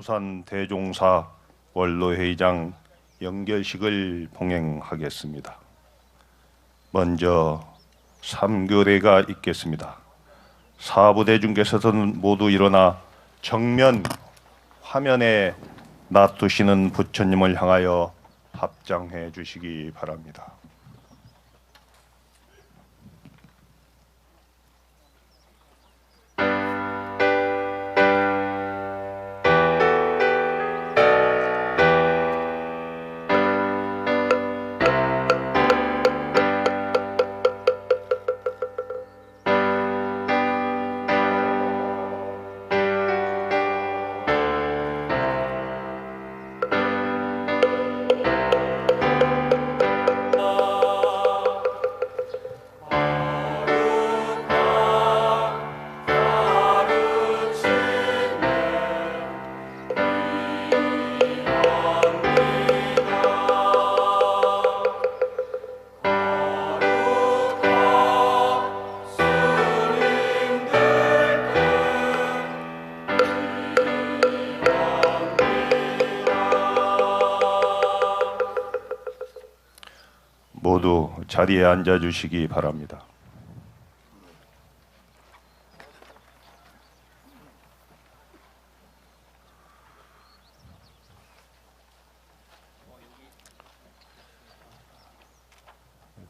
부산 대종사 원로회의장 연결식을 봉행하겠습니다. 먼저 3교례가 있겠습니다. 사부대중께서는 모두 일어나 정면 화면에 놔두시는 부처님을 향하여 합장해 주시기 바랍니다. 모두 자리에 앉아 주시기 바랍니다.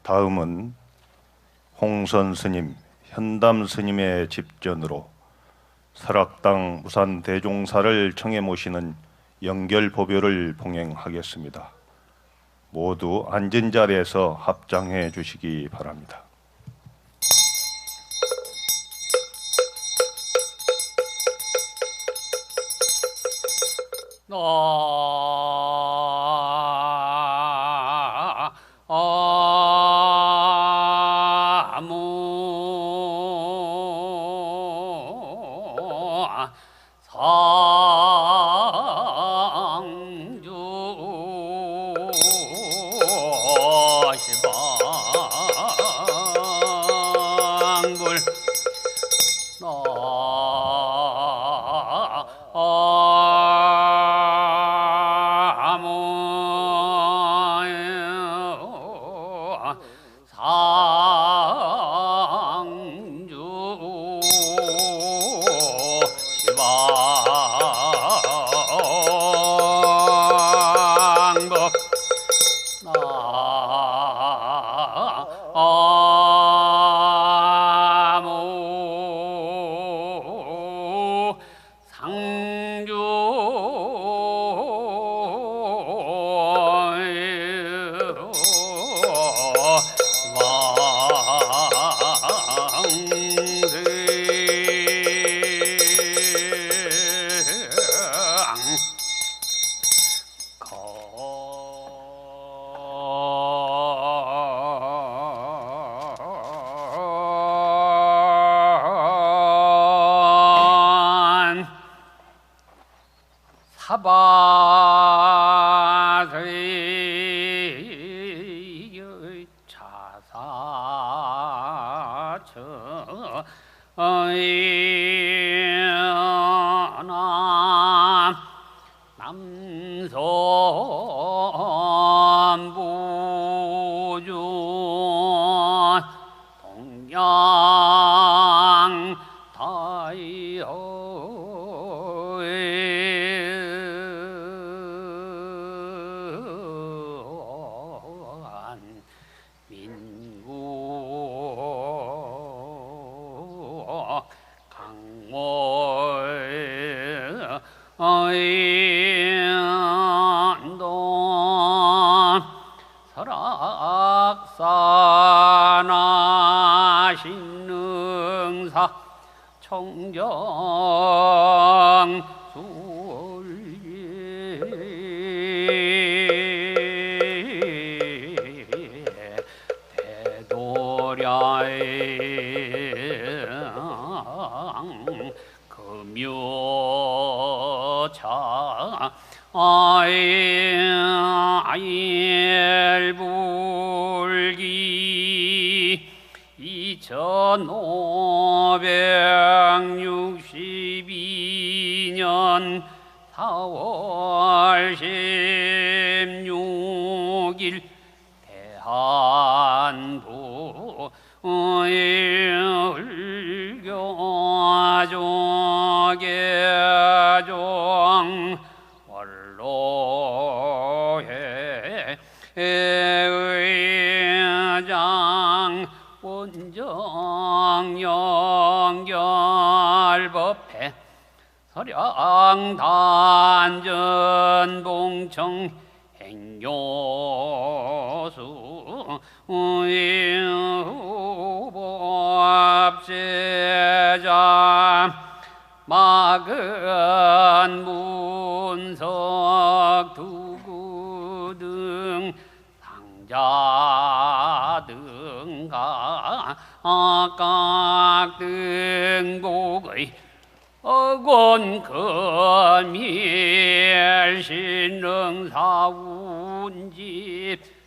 다음은 홍선 스님, 현담 스님의 집전으로 설악당 부산 대종사를 청해 모시는 연결보배를 봉행하겠습니다. 모두 앉은 자리에서 합장해 주시기 바랍니다. 사바의 차사천남 남선부준 동양 다이어 설악산하 신능사 청정 수월리 대도랴의 금요차 아일불기 2562년 4월 16일 대한부 일교조계종 원로회 의장 원정연결법회 서량단전봉청 행교수 후보합제자 막은 문석 두구 등 상자 등가 각 등복의 어곤금일 신릉사운집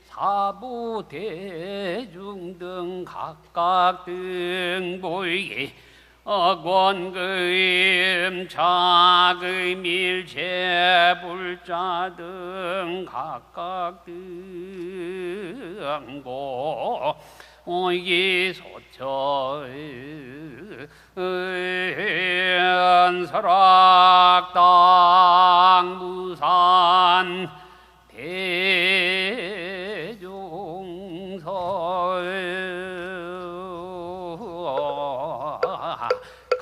사부대중 등 각각 등보이게 어곤금 자금일 재불자 등 각각 등보 오이기 소처 설악당 무산 대종서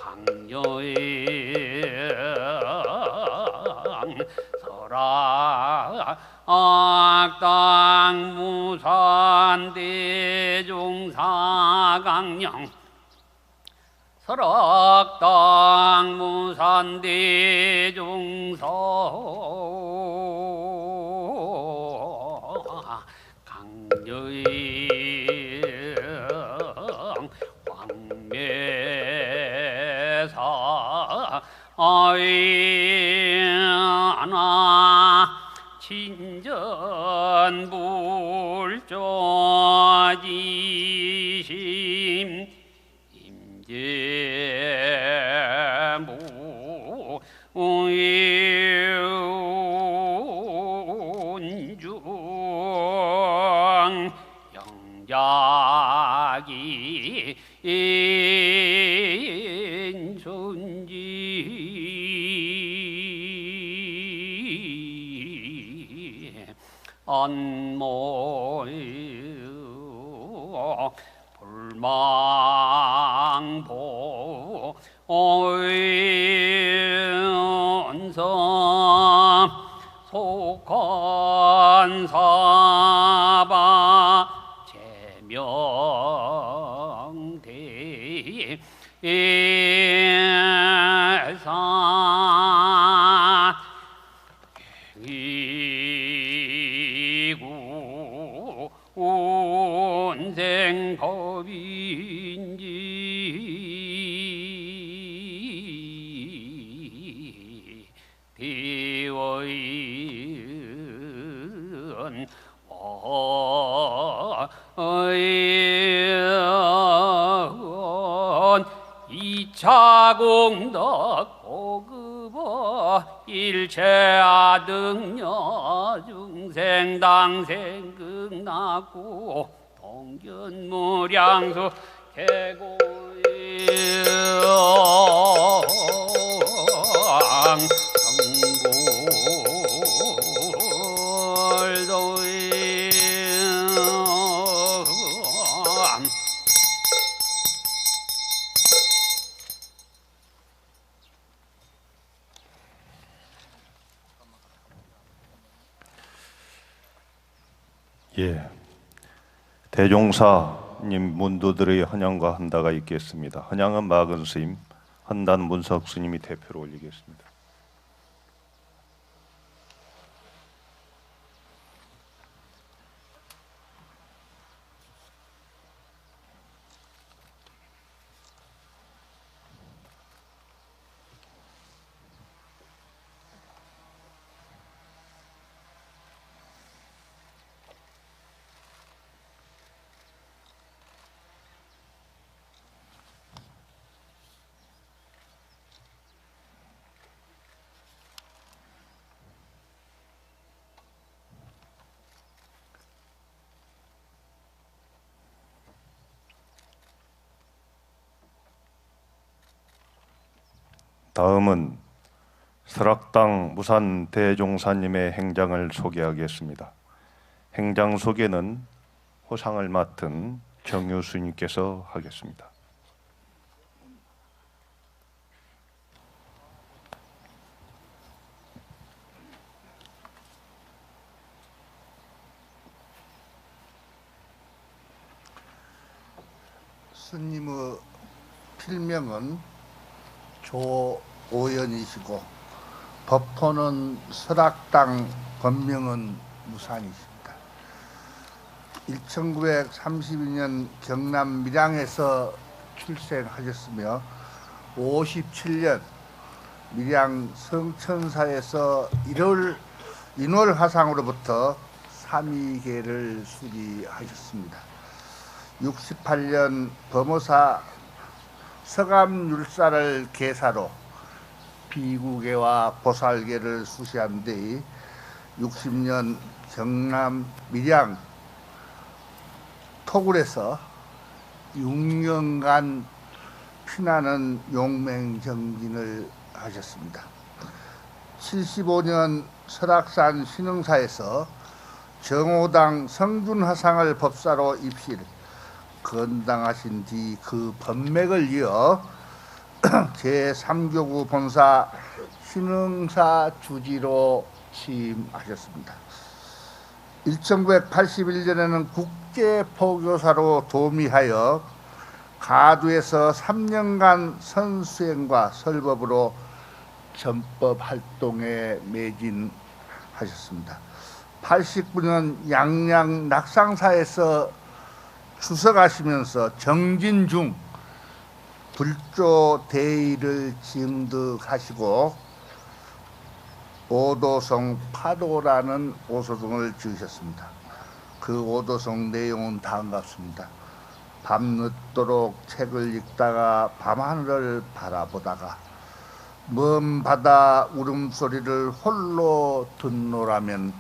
강요의 설악당 무산 대종사강령 설악당 무산 대종서 강여의 광매사 아이나 친전불조지심 임재무 운중 영작이 인순지 안모유 불망보 오연서 속헌사바 제명대 예산 이구 운생법인지 대의원 어의원 2차 공덕 고급어 일체아등녀 중생당생 극락구 동견무량수 개고영 성불도임 예, 대종사님 문도들의 헌양과 헌다가 있겠습니다. 헌양은 마근 스님, 헌단 문석 스님이 대표로 올리겠습니다. 다음은 설악당 무산 대종사님의 행장을 소개하겠습니다. 행장 소개는 호상을 맡은 정유수님께서 하겠습니다. 스님의 필명은 조오연이시고 법호는 설악당, 법명은 무산이십니다. 1932년 경남 밀양에서 출생하셨으며 57년 밀양 성천사에서 인월화상으로부터 삼위계를 수리하셨습니다. 68년 범호사 서감율사를 계사로 비구계와 보살계를 수시한 뒤 60년 경남 밀양 토굴에서 6년간 피나는 용맹정진을 하셨습니다. 75년 설악산 신흥사에서 정호당 성준화상을 법사로 입실 건당하신 뒤 그 법맥을 이어 제3교구 본사 신흥사 주지로 취임하셨습니다. 1981년에는 국제포교사로 도미하여 가두에서 3년간 선수행과 설법으로 전법 활동에 매진하셨습니다. 89년 양양 낙상사에서 추석하시면서 정진 중 불조 대의를 징득하시고 오도성 파도라는 오소동을 지으셨습니다. 그 오도성 내용은 다음과 같습니다. 밤늦도록 책을 읽다가 밤하늘을 바라보다가 먼 바다 울음소리를 홀로 듣노라면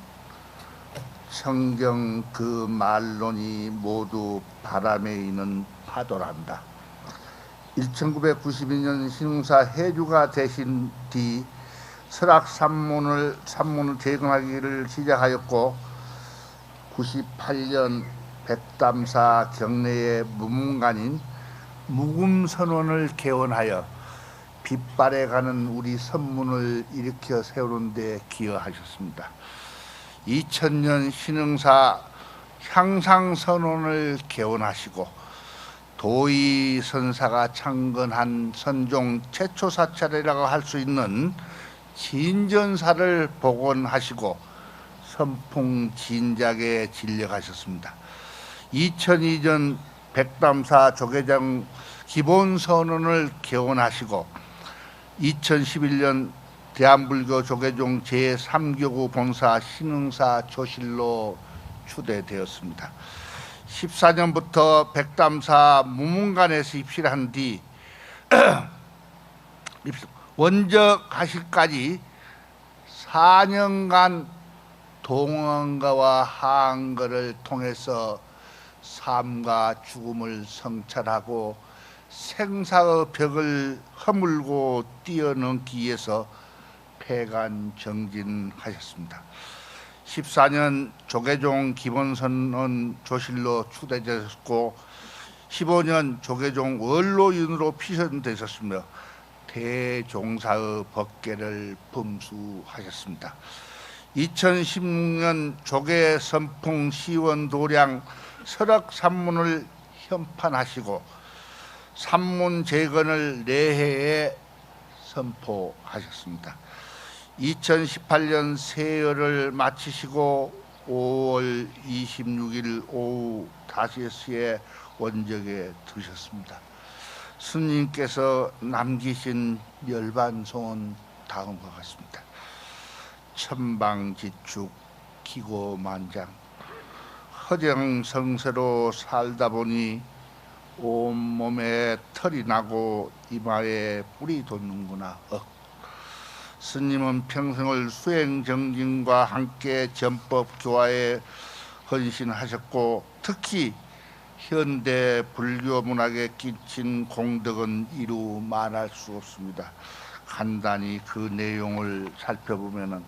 성경 그 말론이 모두 바람에 있는 파도란다. 1992년 신흥사 해주가 되신 뒤 설악 산문을 재건하기를 시작하였고 98년 백담사 경내의 무문관인 묵음선원을 개원하여 빛발에 가는 우리 선문을 일으켜 세우는 데 기여하셨습니다. 2000년 신흥사 향상선원을 개원하시고 도의선사가 창건한 선종 최초 사찰이라고 할 수 있는 진전사를 복원하시고 선풍진작에 진력하셨습니다. 2002년 백담사 조계종 기본선언을 개원하시고 2011년 대한불교 조계종 제3교구 본사 신흥사 조실로 추대되었습니다. 14년부터 백담사 무문관에서 입실한 뒤 원적하실까지 4년간 동원가와 하한거를 통해서 삶과 죽음을 성찰하고 생사의 벽을 허물고 뛰어넘기 위해서 폐간정진하셨습니다. 14년 조계종 기본선언 조실로 추대되셨고 15년 조계종 원로윤으로 피선되셨으며 대종사의 법계를 범수하셨습니다. 2016년 조계 선풍 시원 도량 설악 산문을 현판하시고 산문 재건을 내해에 선포하셨습니다. 2018년 세열을 마치시고 5월 26일 오후 5시에 원적에 드셨습니다. 스님께서 남기신 열반송은 다음과 같습니다. 천방지축 기고만장 허정성세로 살다 보니 온몸에 털이 나고 이마에 뿔이 돋는구나. 스님은 평생을 수행정진과 함께 전법 교화에 헌신하셨고 특히 현대 불교 문학에 끼친 공덕은 이루 말할 수 없습니다. 간단히 그 내용을 살펴보면은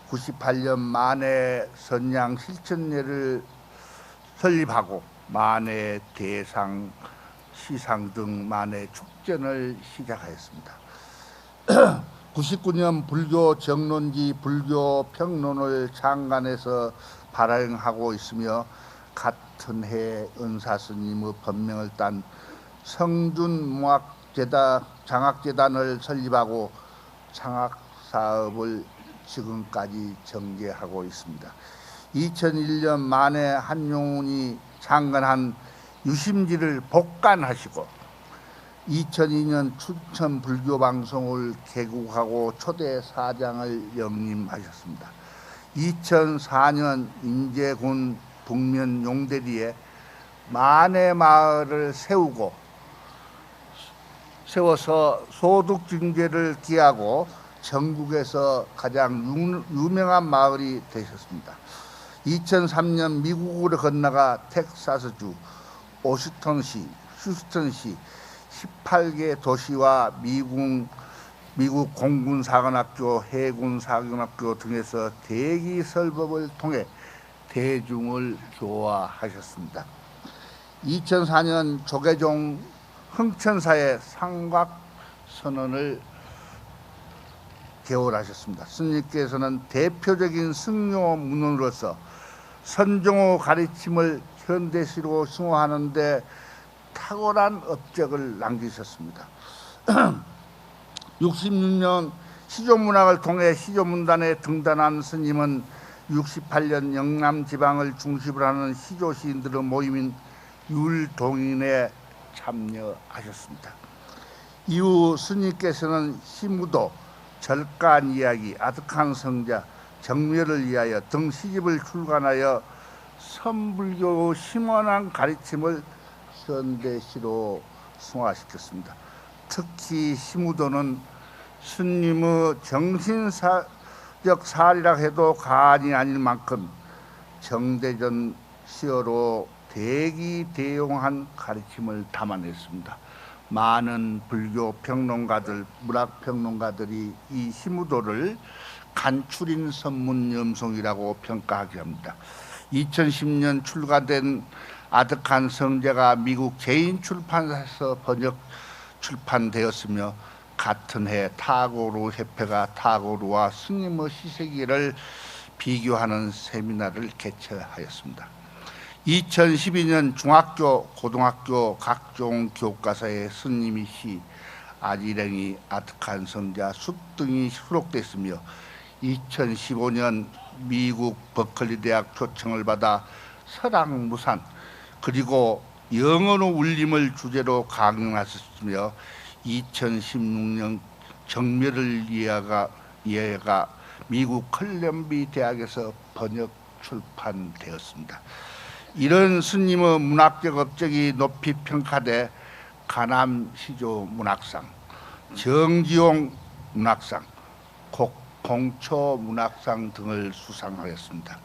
98년 만해 선양 실천례를 설립하고 만해 대상 시상 등 만해 축전을 시작하였습니다. 99년 불교 정론지 불교 평론을 장관에서 발행하고 있으며 같은 해 은사스님의 법명을 딴 성준무학재단 장학재단을 설립하고 장학사업을 지금까지 전개하고 있습니다. 2001년 만에 한용운이 창건한 유심지를 복간하시고 2002년 춘천 불교방송을 개국하고 초대 사장을 역임하셨습니다. 2004년 인제군 북면 용대리에 만해마을을 세워서 소득증제를 기하고 전국에서 가장 유명한 마을이 되셨습니다. 2003년 미국으로 건너가 텍사스주 오스턴시, 휴스턴시 18개 도시와 미국 공군사관학교, 해군사관학교 등에서 대기 설법을 통해 대중을 교화하셨습니다. 2004년 조계종 흥천사의 상곽선언을 개월하셨습니다. 스님께서는 대표적인 승려 문헌으로서 선종의 가르침을 현대시로 승화하는 데 탁월한 업적을 남기셨습니다. 66년 시조문학을 통해 시조문단에 등단한 스님은 68년 영남 지방을 중심으로 하는 시조 시인들의 모임인 율동인에 참여하셨습니다. 이후 스님께서는 시무도, 절간 이야기, 아득한 성자, 정멸을 위하여 등 시집을 출간하여 선불교의 심원한 가르침을 현대시로 승화시켰습니다. 특히 시무도는 스님의 정신적 사리라 해도 과언이 아닐 만큼 정대전 시어로 대기대용한 가르침을 담아냈습니다. 많은 불교 평론가들, 문학 평론가들이 이 시무도를 간추린 선문 염송이라고 평가하게 합니다. 2010년 출간된 아득한 성자가 미국 제인 출판사에서 번역 출판되었으며 같은 해 타고루 협회가 타고루와 스님의 시세기를 비교하는 세미나를 개최하였습니다. 2012년 중학교, 고등학교 각종 교과서에 스님의 시, 아지랭이, 아득한 성자, 숲 등이 수록됐으며 2015년 미국 버클리 대학 초청을 받아 설왕무산 그리고 영혼의 울림을 주제로 강연하셨으며 2016년 정멸을 이해가 미국 컬럼비 대학에서 번역 출판되었습니다. 이런 스님의 문학적 업적이 높이 평가돼 가남 시조 문학상, 정지용 문학상, 공초 문학상 등을 수상하였습니다.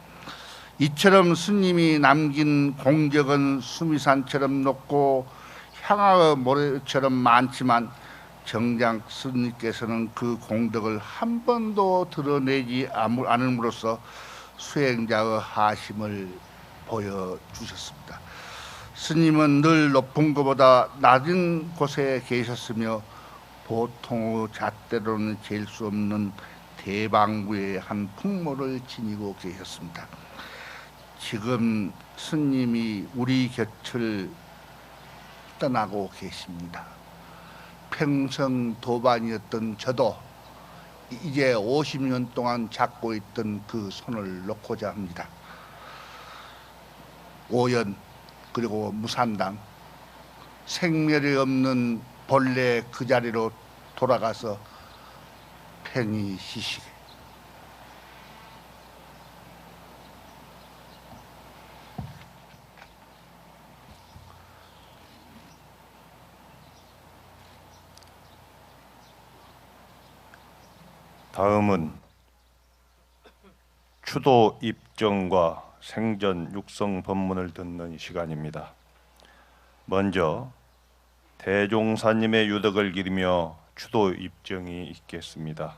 이처럼 스님이 남긴 공적은 수미산처럼 높고 향하의 모래처럼 많지만 정작 스님께서는 그 공덕을 한 번도 드러내지 않음으로써 수행자의 하심을 보여주셨습니다. 스님은 늘 높은 것보다 낮은 곳에 계셨으며 보통의 잣대로는 잴 수 없는 대방부의 한 풍모를 지니고 계셨습니다. 지금 스님이 우리 곁을 떠나고 계십니다. 평생 도반이었던 저도 이제 50년 동안 잡고 있던 그 손을 놓고자 합니다. 오연 그리고 무산당 생멸이 없는 본래 그 자리로 돌아가서 편히 쉬시게. 다음은 추도 입정과 생전 육성 법문을 듣는 시간입니다. 먼저 대종사님의 유덕을 기리며 추도 입정이 있겠습니다.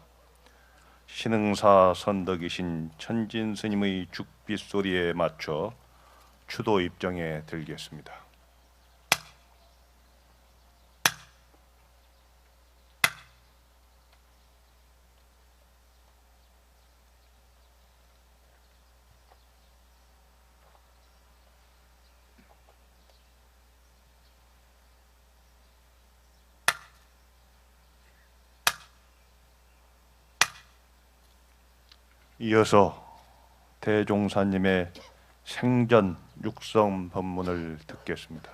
신흥사 선덕이신 천진 스님의 죽빛 소리에 맞춰 추도 입정에 들겠습니다. 이어서 대종사님의 생전 육성 법문을 듣겠습니다.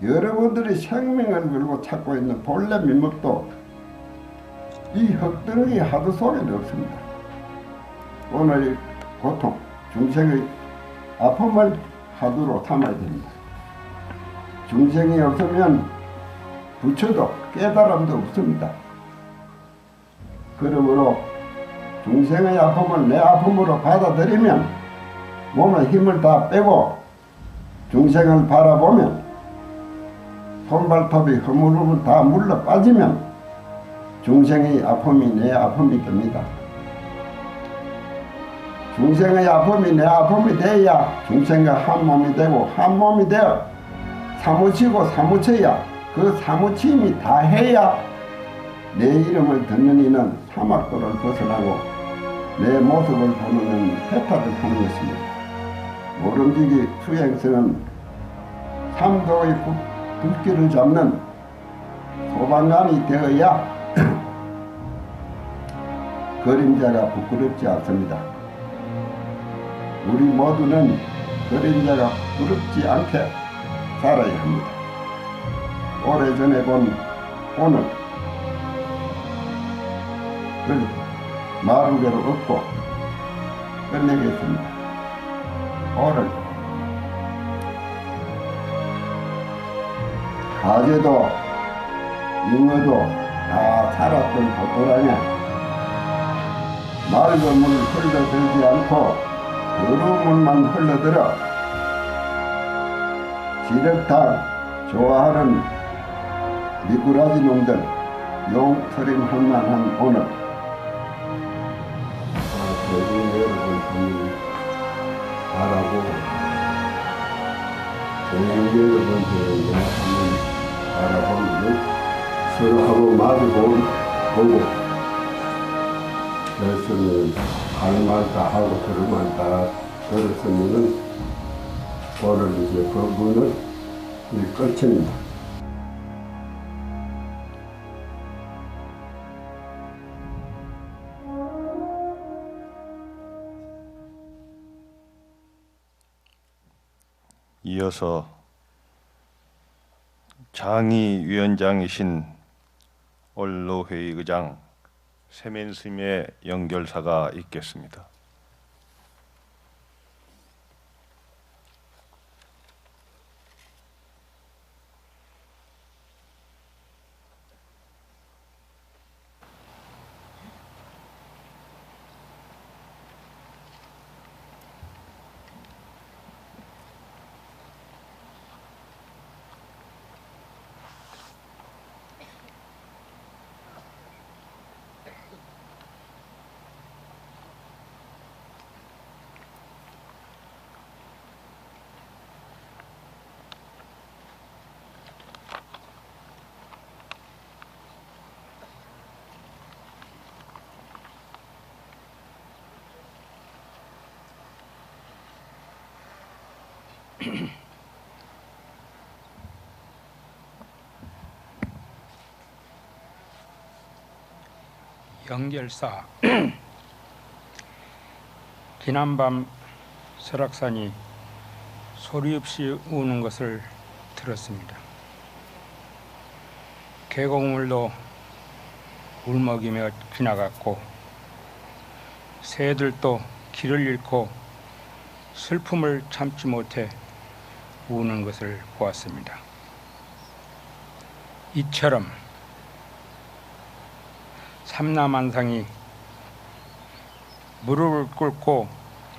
여러분들이 생명을 걸고 찾고 있는 본래 민목도 이 흙덩이 하두 속에는 없습니다. 오늘의 고통, 중생의 아픔을 하두로 삼아야 됩니다. 중생이 없으면 부처도 깨달음도 없습니다. 그러므로 중생의 아픔을 내 아픔으로 받아들이면 몸에 힘을 다 빼고 중생을 바라보면 손발톱이 허물허물 다 물러 빠지면 중생의 아픔이 내 아픔이 됩니다. 중생의 아픔이 내 아픔이 돼야 중생과 한 몸이 되고 한 몸이 되어 사무치고 사무쳐야 그 사무침이 다 해야 내 이름을 듣는 이는 사막도를 벗어나고 내 모습을 보는 이는 해탈을 하는 것입니다. 모름지기 수행성은 삼도의 붓기를 잡는 소방관이 되어야 그림자가 부끄럽지 않습니다. 우리 모두는 그림자가 부끄럽지 않게 살아야 합니다. 오래전에 본 오늘 마루개로 얻고 끝내겠습니다. 오늘 가재도 잉어도 다 살았던 도토랑에 맑은 물을 흘러들지 않고 더러운 물만 흘러들어 지력탕 좋아하는 미꾸라지 놈들 용터림 할만한 오늘 대중 여러분 바라고 대중 여러분들의 바라보는 서로하고 마주보고 그랬으면 할 말 다 하고 들을 말 다 들었으면은 오늘 이제 법문을 끝입니다. 이어서 장의위원장이신 원로회의 의장 세면스님의 연결사가 있겠습니다. 연결사 지난밤 설악산이 소리 없이 우는 것을 들었습니다. 계곡물도 울먹이며 지나갔고 새들도 길을 잃고 슬픔을 참지 못해 우는 것을 보았습니다. 이처럼 삼라만상이 무릎을 꿇고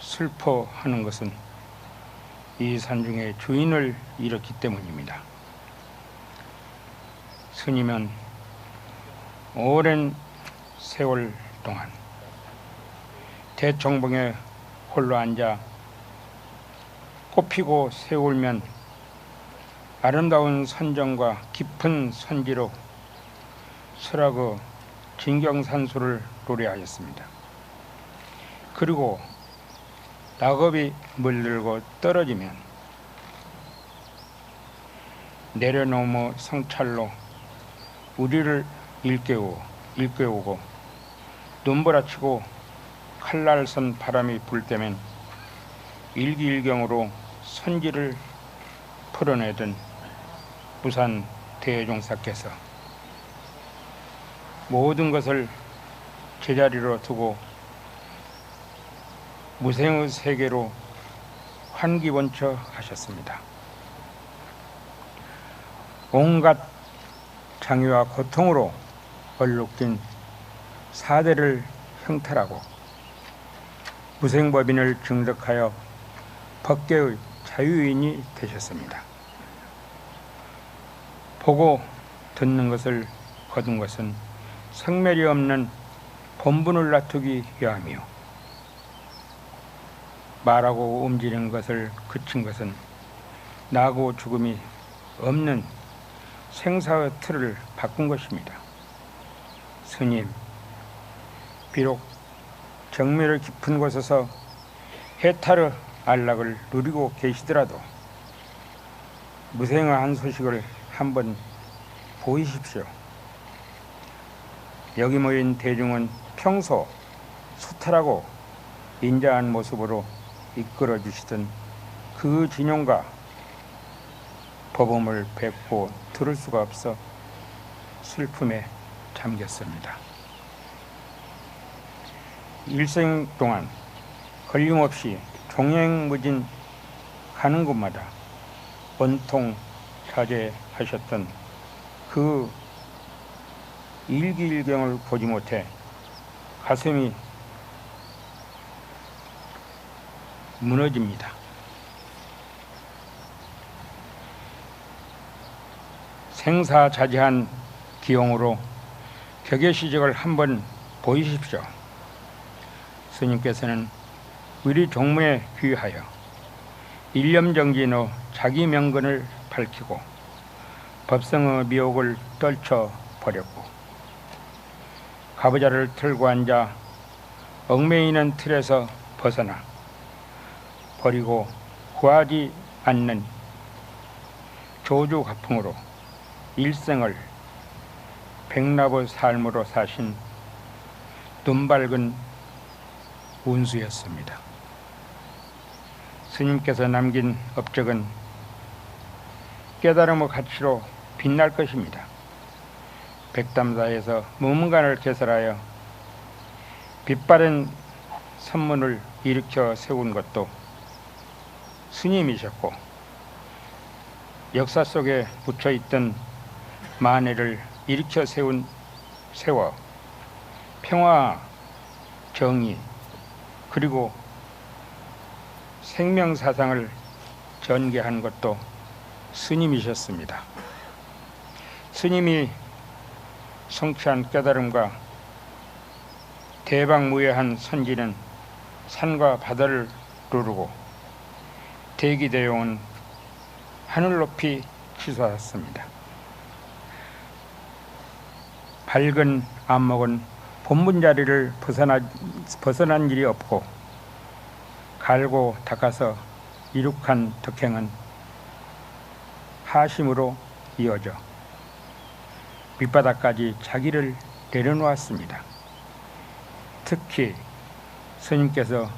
슬퍼하는 것은 이 산중의 주인을 잃었기 때문입니다. 스님은 오랜 세월 동안 대청봉에 홀로 앉아 꽃피고 새울면 아름다운 선정과 깊은 선지로 설악의 진경산수를 노래하였습니다. 그리고 낙엽이 물들고 떨어지면 내려놓은 성찰로 우리를 일깨우고 눈보라치고 칼날선 바람이 불 때면 일기일경으로 선지를 풀어내던 부산 대종사께서 모든 것을 제자리로 두고 무생의 세계로 환기번처 하셨습니다. 온갖 장애와 고통으로 얼룩진 사대를 형탈하고 무생법인을 증득하여 법계의 자유인이 되셨습니다. 보고 듣는 것을 거둔 것은 성멸이 없는 본분을 놔두기 위함이요, 말하고 움직이는 것을 그친 것은 나고 죽음이 없는 생사의 틀을 바꾼 것입니다. 스님, 비록 정멸의 깊은 곳에서 해탈의 안락을 누리고 계시더라도 무생의 한 소식을 한번 보이십시오. 여기 모인 대중은 평소 수탈하고 인자한 모습으로 이끌어 주시던 그 진용과 법음을 뵙고 들을 수가 없어 슬픔에 잠겼습니다. 일생 동안 걸림없이 종횡무진 가는 곳마다 원통 자제하셨던 그 일기일경을 보지 못해 가슴이 무너집니다. 생사자제한 기용으로 격예시적을 한번 보이십시오. 스님께서는 위리 종무에 귀하여 일념정진의 자기 명근을 밝히고 법성의 미혹을 떨쳐버렸고 가부좌를 틀고 앉아 얽매이는 틀에서 벗어나 버리고 구하지 않는 조주가풍으로 일생을 백납의 삶으로 사신 눈밝은 운수였습니다. 스님께서 남긴 업적은 깨달음의 가치로 빛날 것입니다. 백담사에서 무문관을 개설하여 빛바랜 선문을 일으켜 세운 것도 스님이셨고, 역사 속에 묻혀있던 만해를 일으켜 세워 평화, 정의, 그리고 생명사상을 전개한 것도 스님이셨습니다. 스님이 성취한 깨달음과 대박무예한 선지는 산과 바다를 누르고 대기대용은 하늘 높이 치솟았습니다. 밝은 안목은 본분 자리를 벗어난 일이 없고, 갈고 닦아서 이룩한 덕행은 하심으로 이어져 밑바닥까지 자기를 내려놓았습니다. 특히 스님께서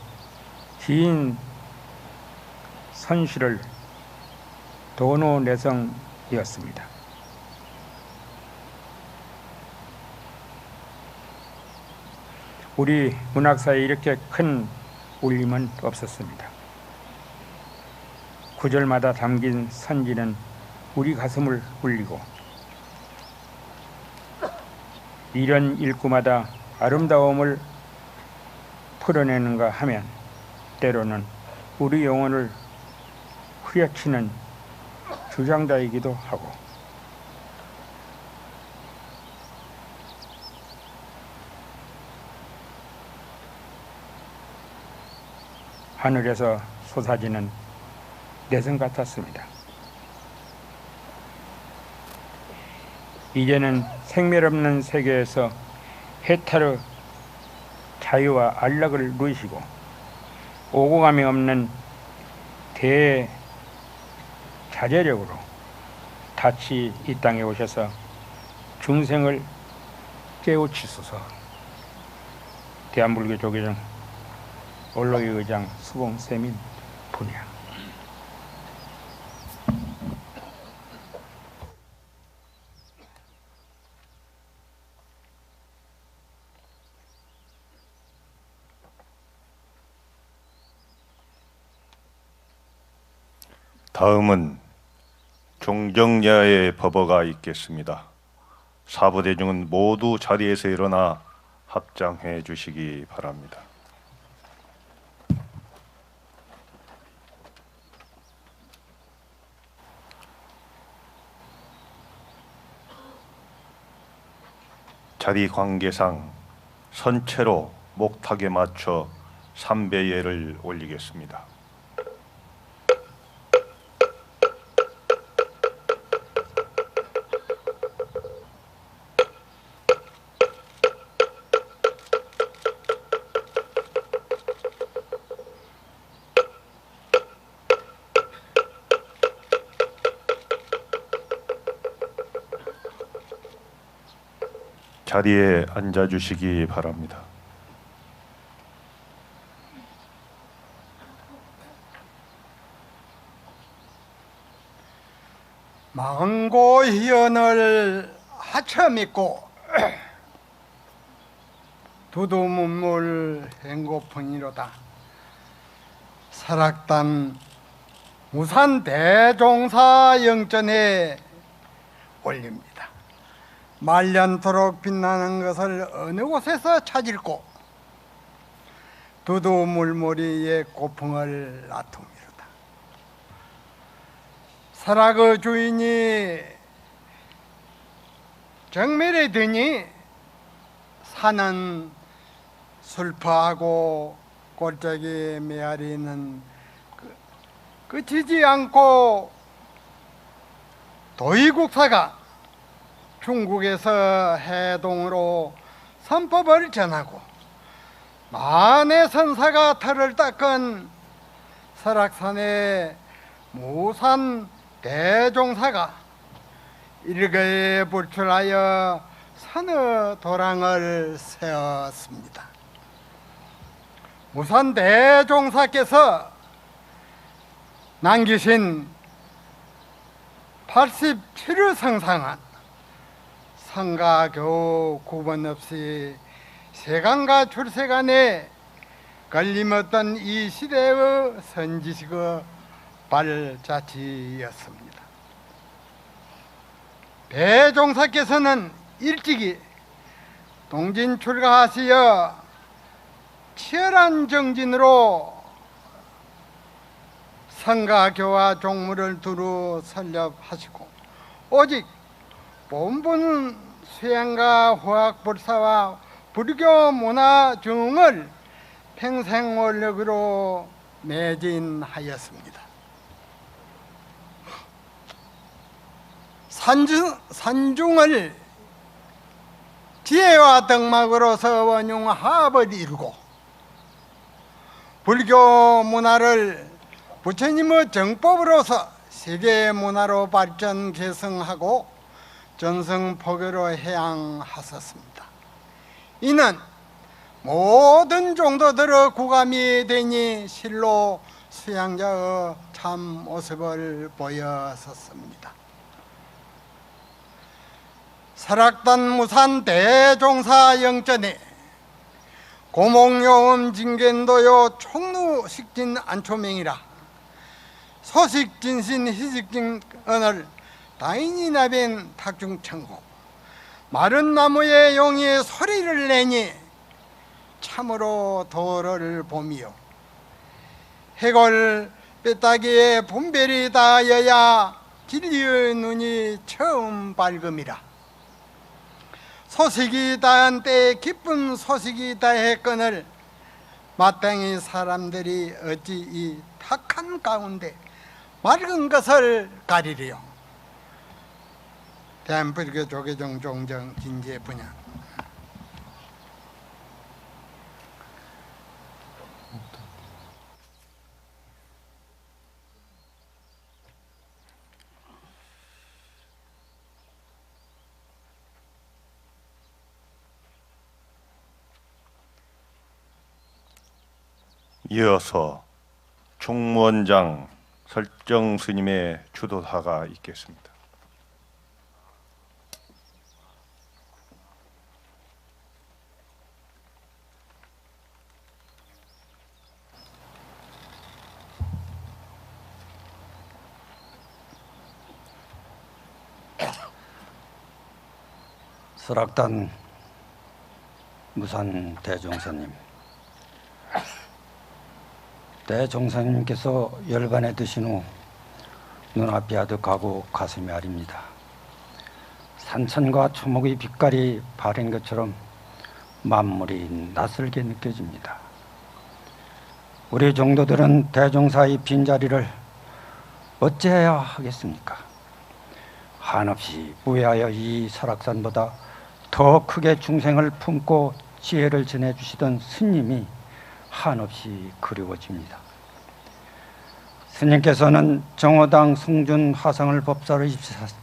긴 선실을 도노내성이었습니다. 우리 문학사에 이렇게 큰 울림은 없었습니다. 구절마다 담긴 선지는 우리 가슴을 울리고 이런 일구마다 아름다움을 풀어내는가 하면 때로는 우리 영혼을 후려치는 주장자이기도 하고 하늘에서 솟아지는 내성 같았습니다. 이제는 생멸 없는 세계에서 해탈의 자유와 안락을 누리시고 오고감이 없는 대자제력으로 다시 이 땅에 오셔서 중생을 깨우치소서. 대한불교 조계종 올로이 의장 수봉세민 분야. 다음은 종정야의 법어가 있겠습니다. 사부대중은 모두 자리에서 일어나 합장해 주시기 바랍니다. 자리 관계상 선체로 목탁에 맞춰 삼배예를 올리겠습니다. 자리에 앉아 주시기 바랍니다. 망고 희연을 하쳐 믿고 두두문물 행고풍이로다. 설악단 무산 대종사 영전에 올립니다. 말년토록 빛나는 것을 어느 곳에서 찾을꼬 두두물머리의 고풍을 놔둡니다. 설악의 주인이 정멸에 드니 산은 슬퍼하고 골짜기 메아리는 끝이지 않고 도의국사가 중국에서 해동으로 선법을 전하고 만의 선사가 털을 닦은 설악산의 무산 대종사가 일거에 불출하여 산의 도랑을 세웠습니다. 무산 대종사께서 남기신 87을 성상한 성가교 구분 없이 세간과 출세간에 걸림없던 이 시대의 선지식의 발자취였습니다. 대종사께서는 일찍이 동진 출가하시어 치열한 정진으로 성가교와 종무를 두루 설립하시고 오직 본분 수행과 화학불사와 불교 문화 중을 평생원력으로 매진하였습니다. 산중을 지혜와 덕막으로서 원융합을 이루고 불교 문화를 부처님의 정법으로서 세계 문화로 발전 개성하고 전성포교로 해양하셨습니다. 이는 모든 종도들의 구감이 되니 실로 수양자의 참 모습을 보였었습니다. 설악단 무산 대종사 영전에 고목요음 징견도요 총루식진 안초명이라 소식진신 희식진언을 다인이 나변 탁중천고 마른 나무의 용이 소리를 내니 참으로 도를 봄이요 해골 뼈다귀에 분별이 닿아야 진리의 눈이 처음 밝음이라. 소식이 다한 때에 기쁜 소식이 다했거늘 마땅히 사람들이 어찌 이 탁한 가운데 맑은 것을 가리리요. 대한불교 조계종 종정 진제 분야. 이어서 총무원장 설정 스님의 주도사가 있겠습니다. 설악단 무산 대종사님, 대종사님께서 열반에 드신 후 눈앞이 아득하고 가슴이 아립니다. 산천과 초목의 빛깔이 바랜 것처럼 만물이 낯설게 느껴집니다. 우리 종도들은 대종사의 빈자리를 어찌해야 하겠습니까? 한없이 무해하여 이 설악산보다 더 크게 중생을 품고 지혜를 전해주시던 스님이 한없이 그리워집니다. 스님께서는 정호당 성준 화상을 법사로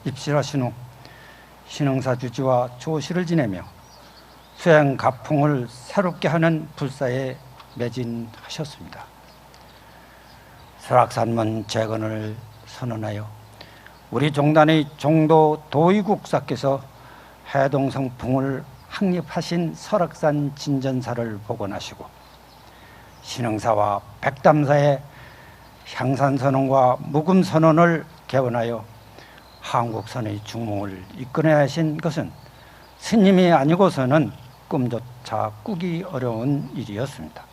입실하신 후 신흥사 주지와 조시를 지내며 수행 가풍을 새롭게 하는 불사에 매진하셨습니다. 설악산문 재건을 선언하여 우리 종단의 종도 도의국사께서 해동성풍을 확립하신 설악산 진전사를 복원하시고 신흥사와 백담사의 향산선언과 묵음선언을 개원하여 한국선의 중몽을 이끌어야 하신 것은 스님이 아니고서는 꿈조차 꾸기 어려운 일이었습니다.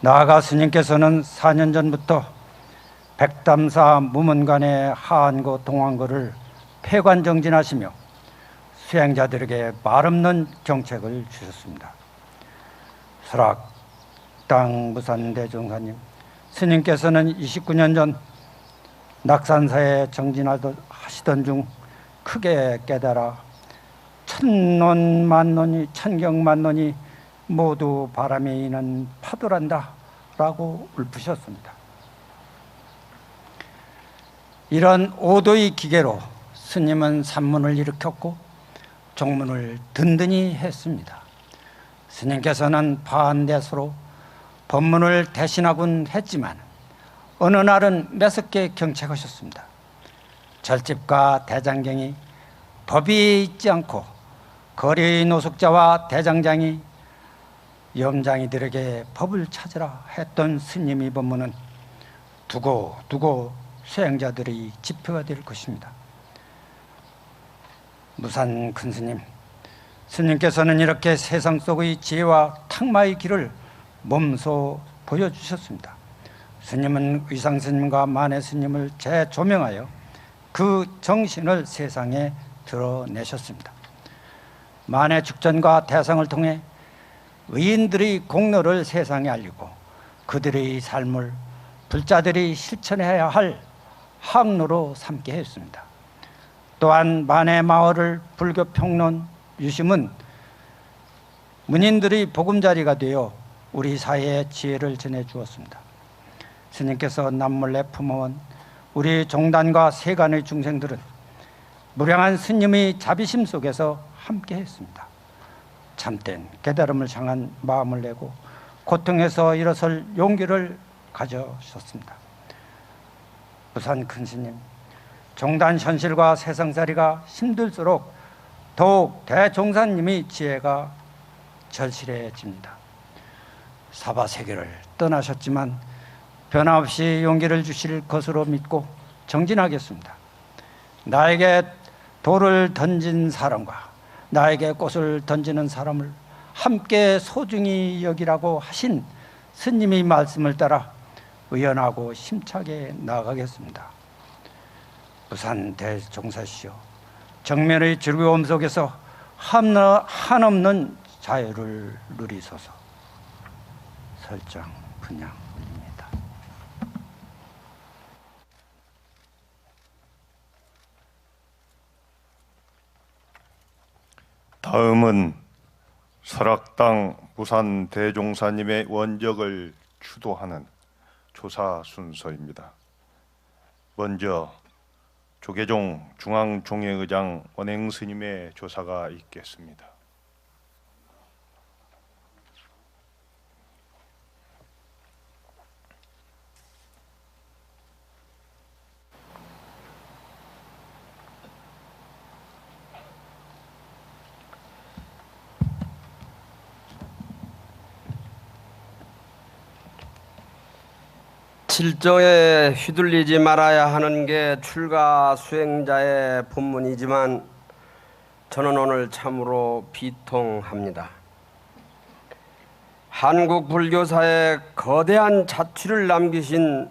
나아가 스님께서는 4년 전부터 백담사 무문간의 하안고 동안고를 폐관정진하시며 수행자들에게 말없는 경책을 주셨습니다. 설악당 무산대종사님, 스님께서는 29년 전 낙산사에 정진하시던 중 크게 깨달아 천년만년이 천경만년이 모두 바람에 이는 파도란다 라고 울부셨습니다. 이런 오도의 기계로 스님은 산문을 일으켰고 종문을 든든히 했습니다. 스님께서는 반대수로 법문을 대신하곤 했지만 어느 날은 매섭게 경책하셨습니다. 절집과 대장경이 법이 있지 않고 거리의 노숙자와 대장장이 염장이들에게 법을 찾으라 했던 스님의 법문은 두고 수행자들의 지표가 될 것입니다. 무산 큰 스님, 스님께서는 이렇게 세상 속의 지혜와 탁마의 길을 몸소 보여주셨습니다. 스님은 의상 스님과 만해 스님을 재조명하여 그 정신을 세상에 드러내셨습니다. 만해 축전과 대상을 통해 의인들의 공로를 세상에 알리고 그들의 삶을 불자들이 실천해야 할 항로로 삼게 했습니다. 또한 만해 마을을 불교 평론 유심은 문인들의 보금자리가 되어 우리 사회에 지혜를 전해 주었습니다. 스님께서 남몰래 품어온 우리 종단과 세간의 중생들은 무량한 스님의 자비심 속에서 함께 했습니다. 참된 깨달음을 향한 마음을 내고 고통에서 일어설 용기를 가져셨습니다. 무산 큰 스님, 종단 현실과 세상살이가 힘들수록 더욱 대종사님의 지혜가 절실해집니다. 사바세계를 떠나셨지만 변함없이 용기를 주실 것으로 믿고 정진하겠습니다. 나에게 돌을 던진 사람과 나에게 꽃을 던지는 사람을 함께 소중히 여기라고 하신 스님의 말씀을 따라 의연하고 심차게 나아가겠습니다. 부산 대종사시여, 정면의 즐거움 속에서 한없는 자유를 누리소서. 설정 분양 올립니다. 다음은 설악당 부산 대종사님의 원적을 추도하는 조사 순서입니다. 먼저 조계종 중앙종회의장 원행스님의 조사가 있겠습니다. 질정에 휘둘리지 말아야 하는 게 출가 수행자의 본문이지만 저는 오늘 참으로 비통합니다. 한국 불교사에 거대한 자취를 남기신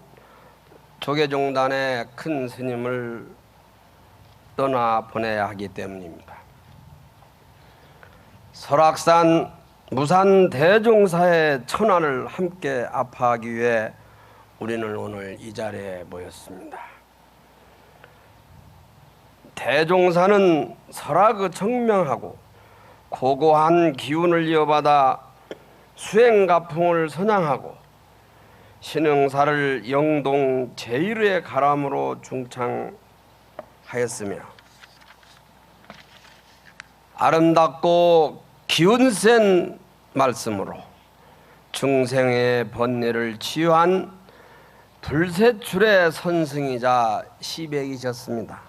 조계종단의 큰 스님을 떠나보내야 하기 때문입니다. 설악산 무산 대종사의 천안을 함께 아파하기 위해 우리는 오늘 이 자리에 모였습니다. 대종사는 설악의 청명하고 고고한 기운을 이어받아 수행가풍을 선양하고 신흥사를 영동 제1의 가람으로 중창하였으며 아름답고 기운센 말씀으로 중생의 번뇌를 치유한 불세출의 선승이자 시백이셨습니다.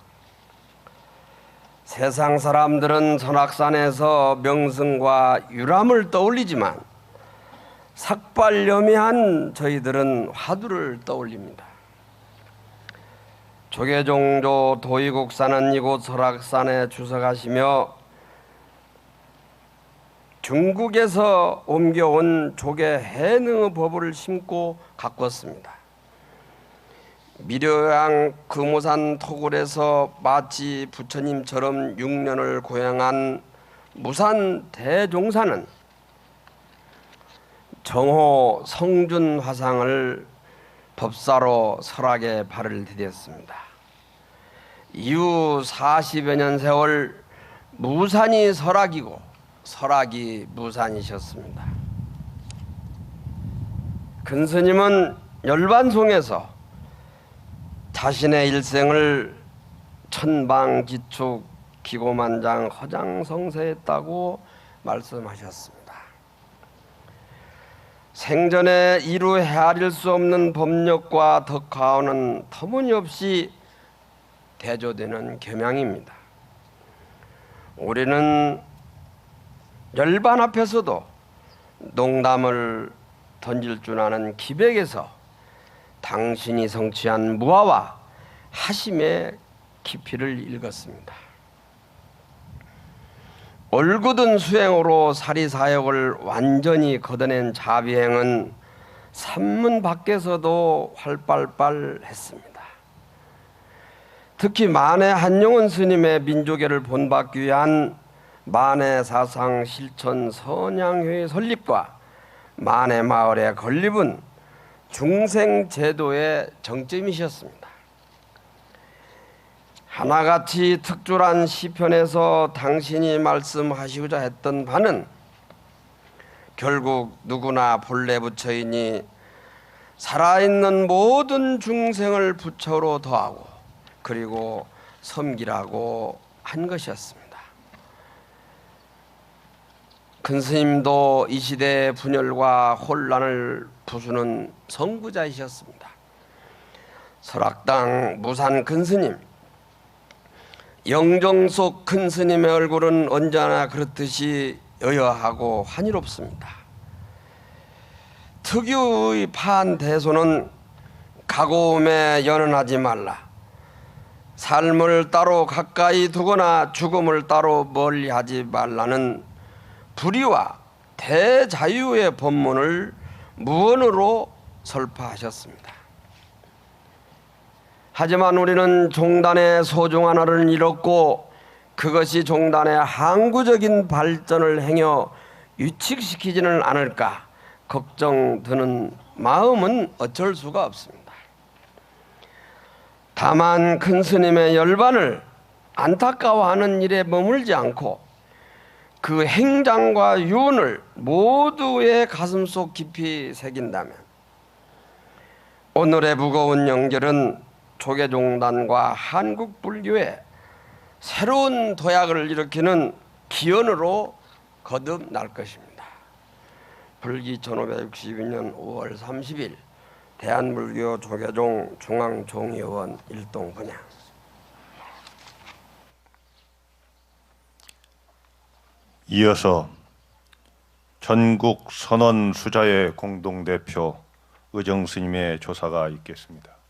세상 사람들은 설악산에서 명승과 유람을 떠올리지만 삭발염이한 저희들은 화두를 떠올립니다. 조계종조 도의국사는 이곳 설악산에 주석하시며 중국에서 옮겨온 조계 해능의 법을 심고 가꿨습니다. 미려양 금오산 토굴에서 마치 부처님처럼 6년을 고행한 무산 대종사는 정호 성준 화상을 법사로 설악에 발을 디뎠습니다. 이후 40여 년 세월 무산이 설악이고 설악이 무산이셨습니다. 근스님은 열반송에서 자신의 일생을 천방지축 기고만장 허장성세했다고 말씀하셨습니다. 생전에 이루 헤아릴 수 없는 법력과 덕화원은 터무니없이 대조되는 겸양입니다. 우리는 열반 앞에서도 농담을 던질 줄 아는 기백에서 당신이 성취한 무아와 하심의 깊이를 읽었습니다. 올곧은 수행으로 사리사욕을 완전히 걷어낸 자비행은 산문 밖에서도 활발했습니다. 특히 만해 한용운 스님의 민족애를 본받기 위한 만해 사상 실천 선양회의 설립과 만해 마을의 건립은 중생제도의 정점이셨습니다. 하나같이 특출한 시편에서 당신이 말씀하시고자 했던 바는 결국 누구나 본래 부처이니 살아있는 모든 중생을 부처로 더하고 그리고 섬기라고 한 것이었습니다. 큰 스님도 이 시대의 분열과 혼란을 부수는 선구자이셨습니다. 설악당 무산 큰 스님, 영정 속 큰 스님의 얼굴은 언제나 그렇듯이 여여하고 환희롭습니다. 특유의 판대소는 가고움에 연연하지 말라, 삶을 따로 가까이 두거나 죽음을 따로 멀리하지 말라는 불의와 대자유의 법문을 무언으로 설파하셨습니다. 하지만 우리는 종단의 소중한 하나를 잃었고 그것이 종단의 항구적인 발전을 행여 유축시키지는 않을까 걱정드는 마음은 어쩔 수가 없습니다. 다만 큰 스님의 열반을 안타까워하는 일에 머물지 않고 그 행장과 윤을 모두의 가슴속 깊이 새긴다면 오늘의 무거운 연결은 조계종단과 한국불교의 새로운 도약을 일으키는 기원으로 거듭날 것입니다. 불기 1562년 5월 30일 대한불교 조계종 중앙종의원 일동분양. 이어서 전국 선원 수자의 공동대표 의정스님의 조사가 있겠습니다.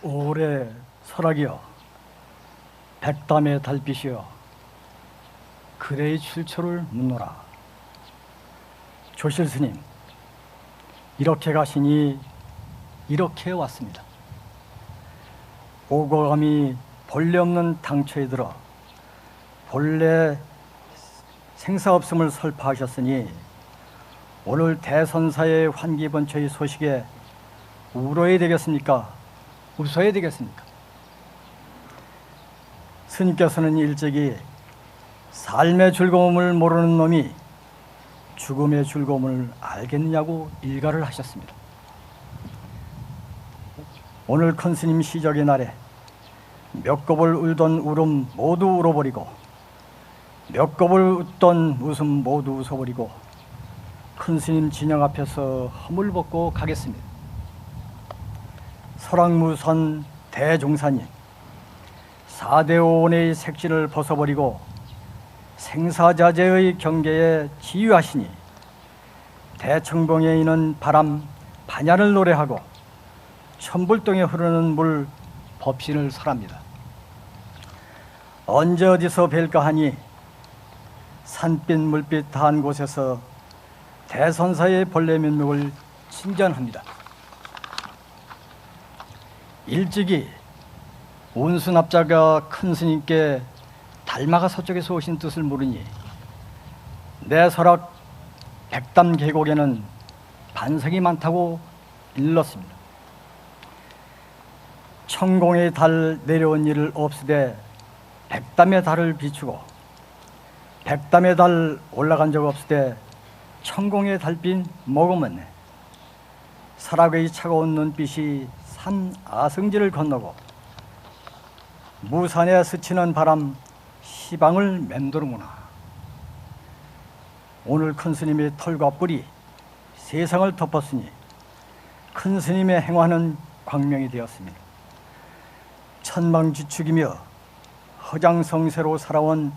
올해 설악이여 백담의 달빛이여 그레의 출처를 묻노라. 조실스님 이렇게 가시니 이렇게 왔습니다. 오고감이 본래 없는 당초에 들어 본래 생사 없음을 설파하셨으니 오늘 대선사의 환기번처의 소식에 울어야 되겠습니까? 웃어야 되겠습니까? 스님께서는 일찍이 삶의 즐거움을 모르는 놈이 죽음의 즐거움을 알겠느냐고 일가를 하셨습니다. 오늘 큰 스님 시적의 날에 몇 겁을 울던 울음 모두 울어버리고 몇 겁을 웃던 웃음 모두 웃어버리고 큰 스님 진영 앞에서 허물벗고 가겠습니다. 설악무선 대종사님 4대5원의 색지를 벗어버리고 생사자재의 경계에 지유하시니 대청봉에 있는 바람 반야를 노래하고 천불동에 흐르는 물 법신을 설합니다. 언제 어디서 뵐까 하니 산빛 물빛 한 곳에서 대선사의 본래 면목을 친전합니다. 일찍이 운수납자가 큰 스님께 달마가 서쪽에서 오신 뜻을 모르니 내 설악 백담 계곡에는 반석이 많다고 일렀습니다. 천공의 달 내려온 일을 없으되 백담의 달을 비추고 백담의 달 올라간 적 없으되 천공의 달빛 머금었네. 설악의 차가운 눈빛이 산 아승지를 건너고 무산에 스치는 바람 시방을 맴도는구나. 오늘 큰 스님의 털과 뿔이 세상을 덮었으니 큰 스님의 행화는 광명이 되었습니다. 천망지축이며 허장성세로 살아온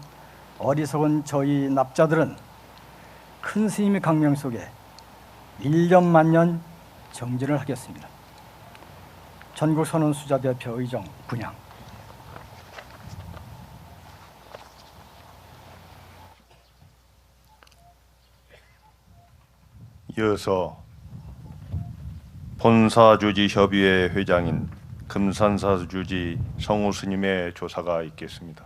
어리석은 저희 납자들은 큰 스님의 강명 속에 일년만년 정진을 하겠습니다. 전국선언수자대표 의정 분양. 이어서 본사주지협의회 회장인 금산사주지 성우스님의 조사가 있겠습니다.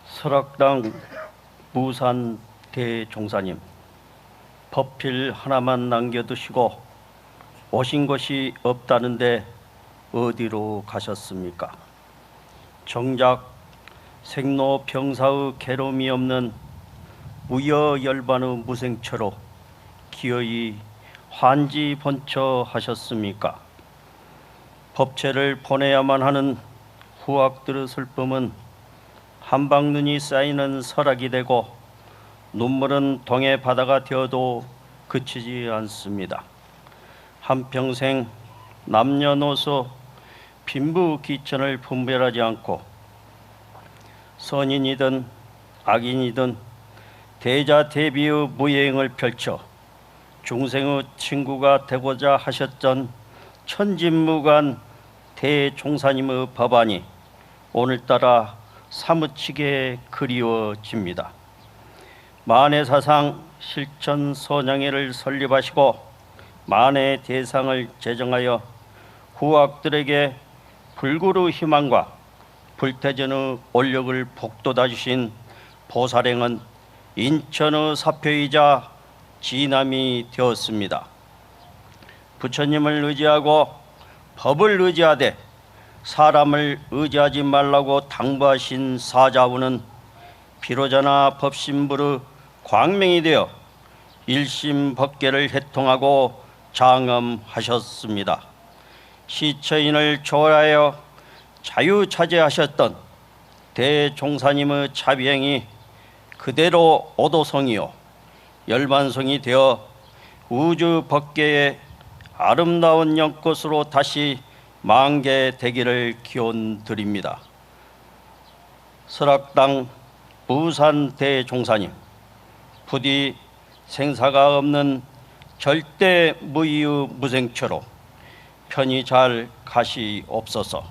설악당 무산 대종사님, 법필 하나만 남겨두시고 오신 것이 없다는데 어디로 가셨습니까? 정작 생로병사의 괴로움이 없는 무여열반의 무생처로 기어이 환지번처하셨습니까? 법체를 보내야만 하는 후학들의 슬픔은 한방눈이 쌓이는 설악이 되고 눈물은 동해 바다가 되어도 그치지 않습니다. 한평생 남녀노소 빈부귀천을 분별하지 않고 선인이든 악인이든 대자대비의 무예행을 펼쳐 중생의 친구가 되고자 하셨던 천진무관 대종사님의 법안이 오늘따라 사무치게 그리워집니다. 만해사상 실천선양회를 설립하시고 만해 대상을 제정하여 후학들에게 불구의 희망과 불태전의 올력을 북돋아 주신 보살행은 인천의 사표이자 지남이 되었습니다. 부처님을 의지하고 법을 의지하되 사람을 의지하지 말라고 당부하신 사자부는 비로자나 법신불의 광명이 되어 일심법계를 해통하고 장엄하셨습니다. 시처인을 초월하여 자유차지하셨던 대종사님의 자비행이 그대로 오도성이요 열반성이 되어 우주 법계의 아름다운 연꽃으로 다시 만개되기를 기원드립니다. 설악당 무산 대종사님, 부디 생사가 없는 절대 무의의 무생처로 편히 잘 가시옵소서.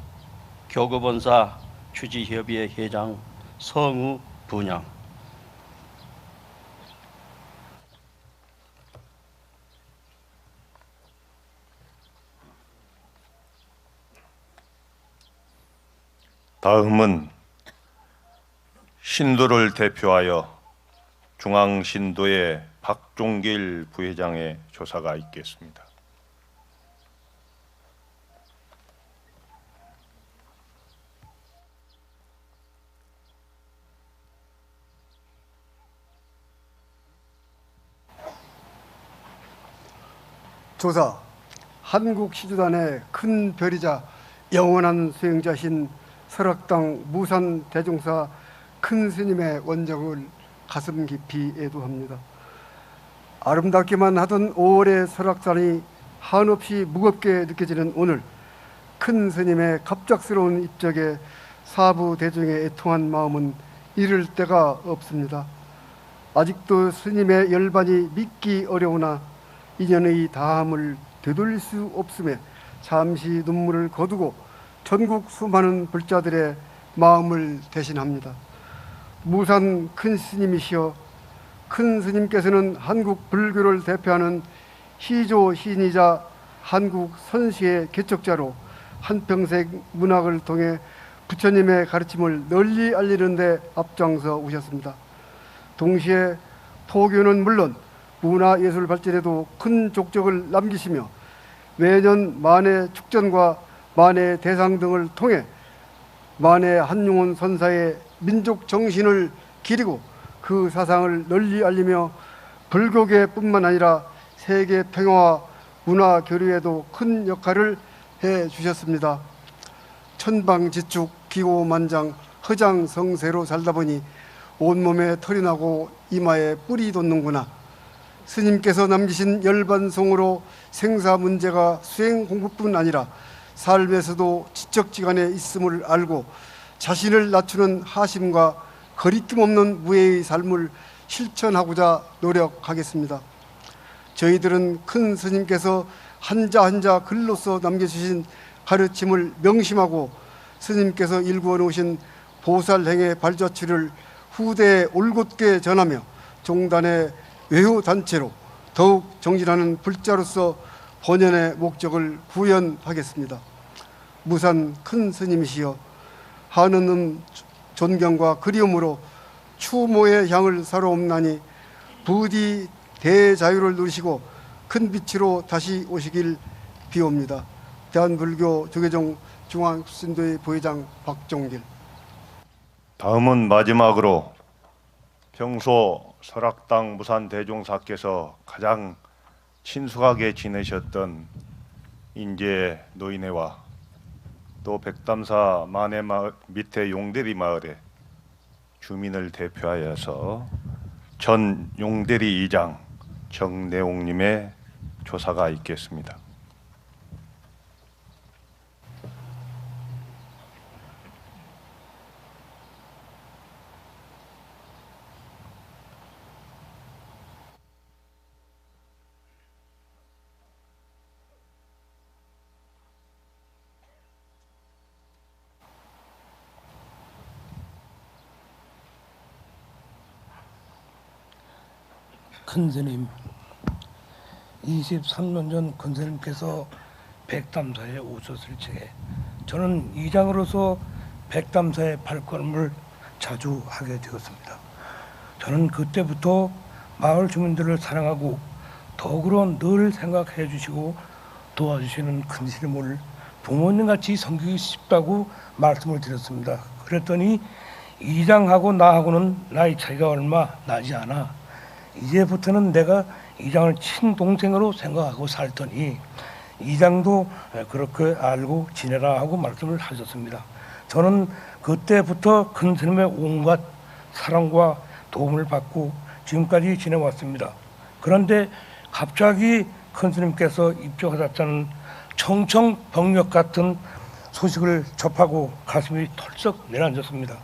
교구본사 주지협의회 회장 성우 분양. 다음은 신도를 대표하여 중앙신도의 박종길 부회장의 조사가 있겠습니다. 조사, 한국 시주단의 큰 별이자 영원한 수행자신 설악당 무산 대종사 큰 스님의 원정을 가슴 깊이 애도합니다. 아름답기만 하던 5월의 설악산이 한없이 무겁게 느껴지는 오늘, 큰 스님의 갑작스러운 입적에 사부 대중의 애통한 마음은 이를 데가 없습니다. 아직도 스님의 열반이 믿기 어려우나 인연의 다함을 되돌릴 수 없음에 잠시 눈물을 거두고 전국 수많은 불자들의 마음을 대신합니다. 무산 큰 스님이시여, 큰 스님께서는 한국 불교를 대표하는 희조 시인이자 한국 선시의 개척자로 한평생 문학을 통해 부처님의 가르침을 널리 알리는 데 앞장서 오셨습니다. 동시에 포교는 물론 문화예술 발전에도 큰 족적을 남기시며 매년 만해 축전과 만해 대상 등을 통해 만해 한용운 선사의 민족 정신을 기리고 그 사상을 널리 알리며 불교계뿐만 아니라 세계 평화와 문화 교류에도 큰 역할을 해주셨습니다. 천방지축 기고만장 허장성세로 살다 보니 온몸에 털이 나고 이마에 뿔이 돋는구나. 스님께서 남기신 열반송으로 생사 문제가 수행 공부뿐 아니라 삶에서도 지적지간에 있음을 알고 자신을 낮추는 하심과 거리낌 없는 무예의 삶을 실천하고자 노력하겠습니다. 저희들은 큰 스님께서 한자 한자 글로써 남겨주신 가르침을 명심하고 스님께서 일구어 놓으신 보살행의 발자취를 후대에 올곧게 전하며 종단의 외효단체로 더욱 정진하는 불자로서 본연의 목적을 구현하겠습니다. 무산 큰 스님이시여, 하느님 존경과 그리움으로 추모의 향을 사로옵나니 부디 대자유를 누리시고 큰 빛으로 다시 오시길 비옵니다. 대한불교 조계종 중앙신도의 부회장 박종길. 다음은 마지막으로 평소 설악당 무산 대종사께서 가장 친숙하게 지내셨던 인제 노인회와 또 백담사 만해 마을 밑에 용대리 마을의 주민을 대표하여서 전 용대리 이장 정내옥님의 조사가 있겠습니다. 큰스님, 23년 전 큰스님께서 백담사에 오셨을 적에 저는 이장으로서 백담사의 발걸음을 자주 하게 되었습니다. 저는 그때부터 마을 주민들을 사랑하고 더불어 늘 생각해 주시고 도와주시는 큰스님을 부모님같이 섬기고 싶다고 말씀을 드렸습니다. 그랬더니 이장하고 나하고는 나이 차이가 얼마 나지 않아. 이제부터는 내가 이장을 친동생으로 생각하고 살더니 이장도 그렇게 알고 지내라 하고 말씀을 하셨습니다. 저는 그때부터 큰스님의 온갖 사랑과 도움을 받고 지금까지 지내왔습니다. 그런데 갑자기 큰스님께서 입적하셨다는 청청병력 같은 소식을 접하고 가슴이 털썩 내려앉았습니다.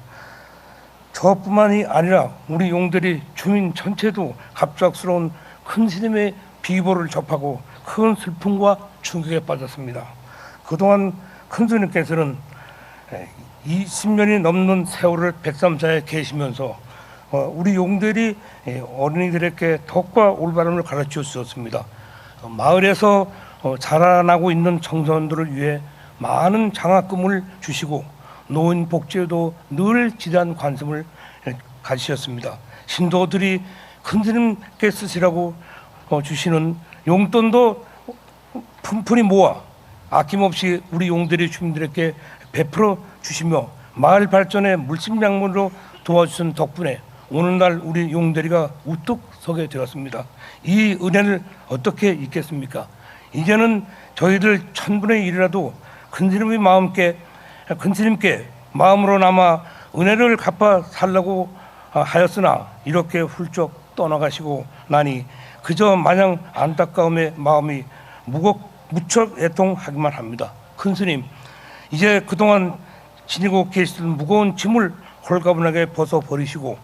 저뿐만이 아니라 우리 용대리 주민 전체도 갑작스러운 큰스님의 비보를 접하고 큰 슬픔과 충격에 빠졌습니다. 그동안 큰스님께서는 20년이 넘는 세월을 백삼사에 계시면서 우리 용대리 어린이들에게 덕과 올바름을 가르쳐 주셨습니다. 마을에서 자라나고 있는 청소년들을 위해 많은 장학금을 주시고 노인 복지에도 늘 지대한 관심을 가지셨습니다. 신도들이 큰스님께 쓰시라고 주시는 용돈도 푼푼히 모아 아낌없이 우리 용대리 주민들에게 베풀어 주시며 마을 발전에 물심양면으로 도와주신 덕분에 오늘날 우리 용대리가 우뚝 서게 되었습니다. 이 은혜를 어떻게 잊겠습니까? 이제는 저희들 1000분의 1이라도 큰스님께 마음으로나마 은혜를 갚아 살라고 하였으나 이렇게 훌쩍 떠나가시고 나니 그저 마냥 안타까움의 마음이 무척 애통하기만 합니다. 큰스님, 이제 그동안 지니고 계시던 무거운 짐을 홀가분하게 벗어버리시고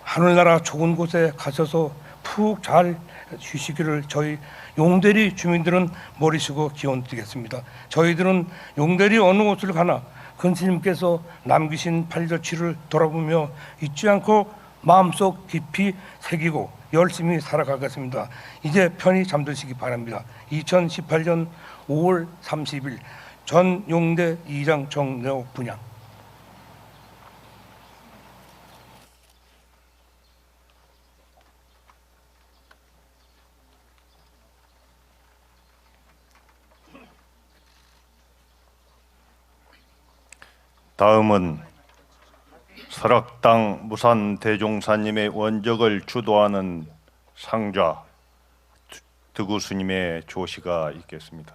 하늘나라 좋은 곳에 가셔서 푹 잘 쉬시기를 저희 용대리 주민들은 머리쓰고 기원드리겠습니다. 저희들은 용대리 어느 곳을 가나 큰스님께서 남기신 팔자취를 돌아보며 잊지 않고 마음속 깊이 새기고 열심히 살아가겠습니다. 이제 편히 잠드시기 바랍니다. 2018년 5월 30일 전 용대 이장 정내옥 분양. 다음은 설악당 무산 대종사님의 원적을 주도하는 상좌 득우스님의 조시가 있겠습니다.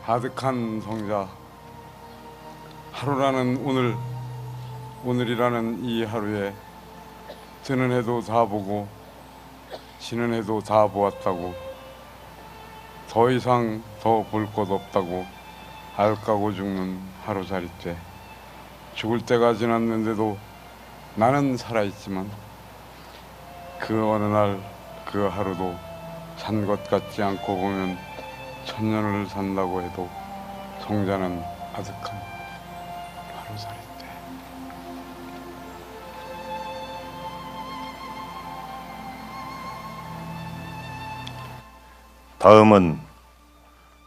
아득한 성자, 하루라는 오늘이라는 이 하루에 드는 해도 다 보고 지는 해도 다 보았다고, 더 이상 더 볼 것 없다고 알까고 죽는 하루살이 때 죽을 때가 지났는데도 나는 살아있지만 그 어느 날 그 하루도 산 것 같지 않고 보면 1000년을 산다고 해도 성자는 아득한 하루살인데. 다음은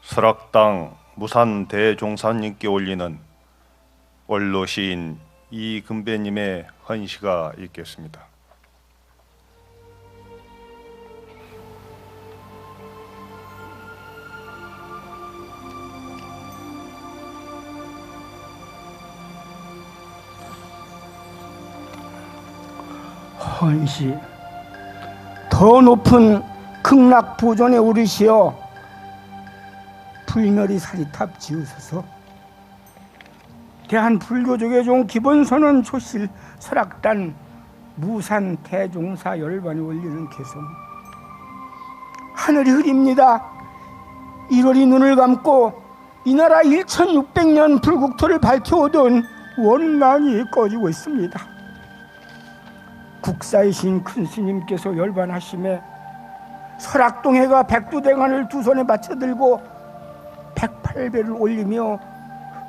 설악당 무산 대종사님께 올리는 원로 시인 이금배님의 헌시가 있겠습니다. 헌시, 더 높은 극락보존에 오르시어 불멸이 사리탑 지으소서. 대한불교족의 종 기본선언 조실 설악단 무산 대종사 열반이 올리는 개성. 하늘이 흐립니다. 1월이 눈을 감고 이 나라 1600년 불국토를 밝혀오던 원망이 꺼지고 있습니다. 국사이신 큰 스님께서 열반하심에 설악동해가 백두대간을 두 손에 받쳐들고 108배를 올리며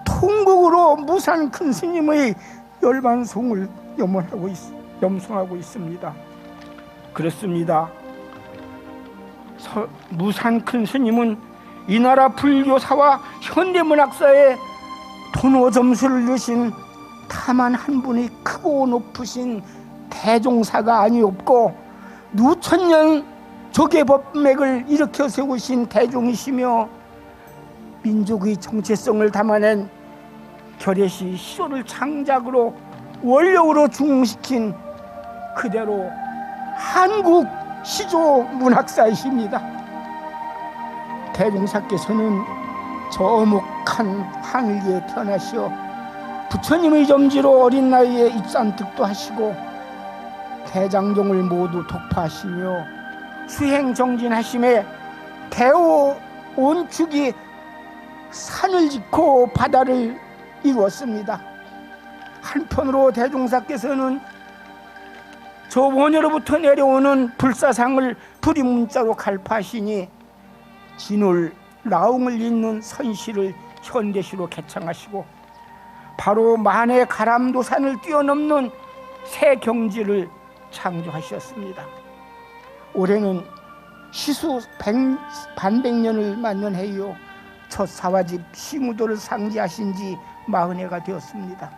통곡으로 무산 큰 스님의 열반송을 염송하고 있습니다. 그렇습니다. 무산 큰 스님은 이 나라 불교사와 현대문학사에 돈호 점수를 주신 다만 한 분이 크고 높으신 대종사가 아니었고 누천년 조계법맥을 일으켜 세우신 대종이시며 민족의 정체성을 담아낸 결의시 시조를 창작으로 원력으로 중흥시킨 그대로 한국 시조 문학사이십니다. 대종사께서는 저 어묵한 하늘기에 태어나시어 부처님의 점지로 어린 나이에 입산득도 하시고 대장종을 모두 독파하시며 수행정진하심에 대오 온축이 산을 짓고 바다를 이루었습니다. 한편으로 대종사께서는 저 원효로부터 내려오는 불사상을 불임문자로 갈파하시니 진울 라웅을 잇는 선시를 현대시로 개창하시고 바로 만해 가람도산을 뛰어넘는 새 경지를 창조하셨습니다. 올해는 시수 반백년을 맞는 해이요 첫 사화집 시무도를 상지하신 지 40해가 되었습니다.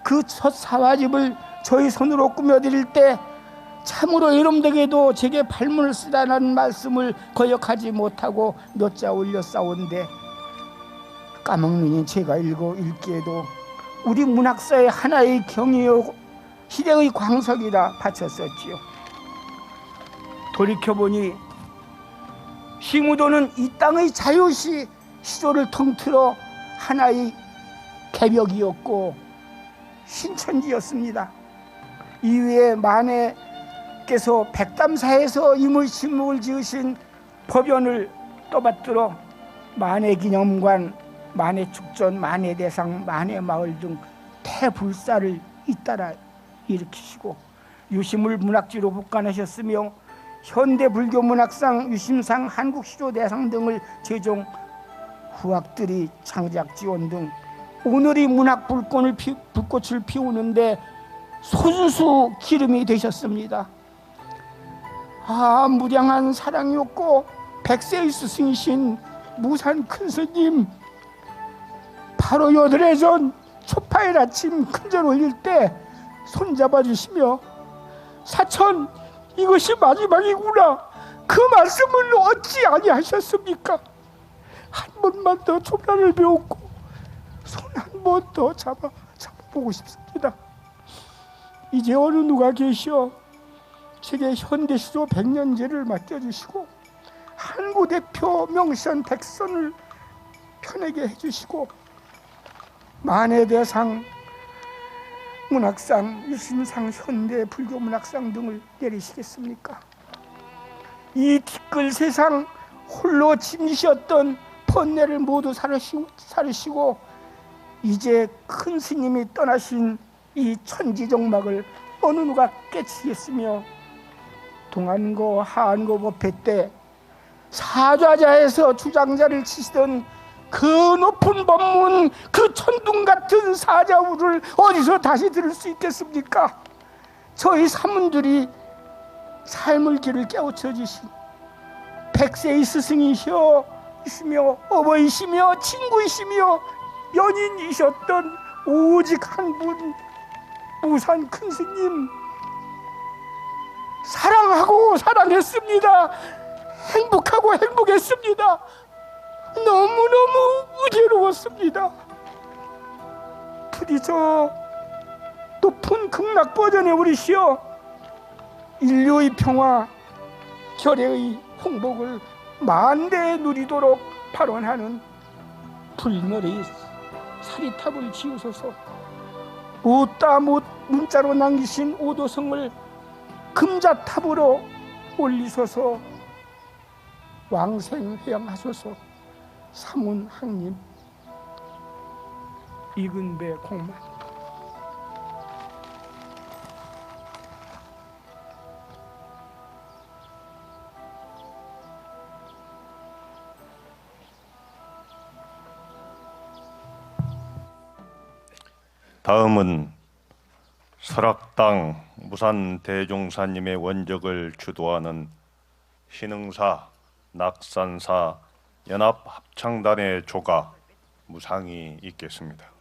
그 첫 사화집을 저희 손으로 꾸며드릴 때 참으로 여러분들에게도 제게 발문을 쓰라는 말씀을 거역하지 못하고 몇 자 올렸사온데 까먹느니 제가 읽기에도 우리 문학사의 하나의 경이요 시대의 광석이라 바쳤었지요. 돌이켜보니 시무도는 이 땅의 자유시 시조를 통틀어 하나의 개벽이었고 신천지였습니다. 이후에 만해께서 백담사에서 이물신목을 지으신 법연을 떠받들어 만해기념관, 만해축전, 만해대상, 만해마을 등 태불사를 잇따라 일으키시고 유심을 문학지로 복관하셨으며 현대불교문학상, 유심상, 한국시조대상 등을 제종, 후학들이 창작지원 등 오늘의 문학 불꽃을 피우는데 손수 기름이 되셨습니다. 무량한 사랑이었고 백세의 스승이신 무산 큰 스님, 바로 8해 전 초파일 아침 큰절 올릴 때 손잡아 주시며 사천 이것이 마지막이구나 그 말씀을 어찌 아니하셨습니까? 한 번만 더 초파를 배웠고 손 한 번 더 잡아보고 싶습니다. 이제 어느 누가 계시어 제게 현대시조 100년제를 맡겨주시고 한국 대표 명선 백선을 편하게 해주시고 만해대상, 문학상, 유심상, 현대 불교문학상 등을 내리시겠습니까? 이 티끌 세상 홀로 짐지셨던 번뇌를 모두 사르시고 이제 큰 스님이 떠나신 이 천지정막을 어느 누가 깨치겠으며 동안고 하안고 법회 때 사좌자에서 주장자를 치시던 그 높은 법문, 그 천둥 같은 사자우를 어디서 다시 들을 수 있겠습니까? 저희 사문들이 삶의 길을 깨우쳐 주신 백세의 스승이시며 어버이시며 친구이시며 연인이셨던 오직 한 분, 무산 큰 스님 사랑하고 사랑했습니다. 행복하고 행복했습니다. 너무너무 의외로웠습니다. 부디 저 높은 극락 버전에 오르시어 인류의 평화, 결의의 홍복을 만대에 누리도록 발언하는 불멸의 사리탑을 지으소서. 못다 못 문자로 남기신 오도성을 금자탑으로 올리소서. 왕생회양하소서. 사문학님 이근배 공만. 다음은 설악당 무산 대종사님의 원적을 주도하는 신흥사 낙산사 연합합창단의 조가 무상이 있겠습니다.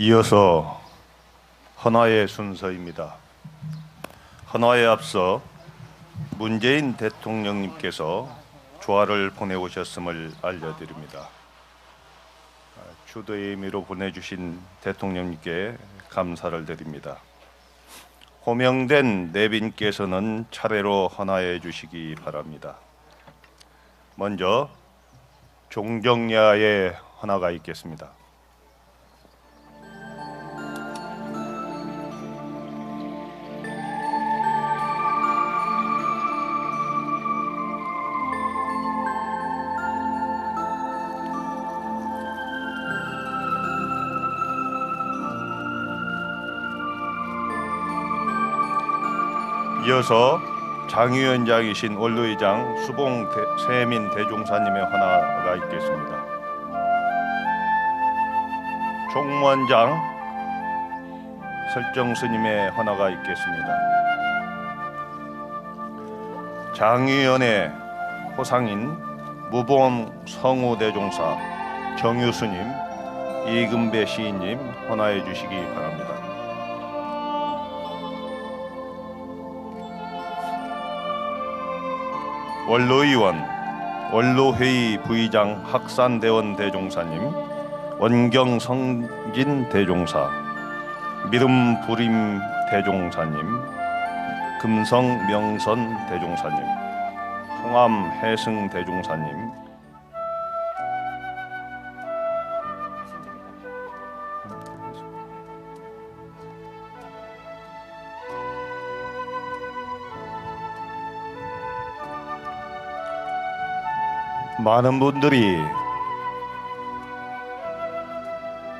이어서 헌화의 순서입니다. 헌화에 앞서 문재인 대통령님께서 조화를 보내오셨음을 알려드립니다. 주도의 의미로 보내주신 대통령님께 감사를 드립니다. 호명된 내빈께서는 차례로 헌화해 주시기 바랍니다. 먼저 종정야의 헌화가 있겠습니다. 이어서 장위원장이신 원로의장 수봉 세민 대종사님의 헌화가 있겠습니다. 총무원장 설정스님의 헌화가 있겠습니다. 장위원회 호상인 무보험 성우 대종사 정유스님, 이금배 시인님 헌화해 주시기 바랍니다. 원로의원, 원로회의 부의장 학산대원 대종사님, 원경성진 대종사, 믿음부림 대종사님, 금성명선 대종사님, 송암해승 대종사님, 많은 분들이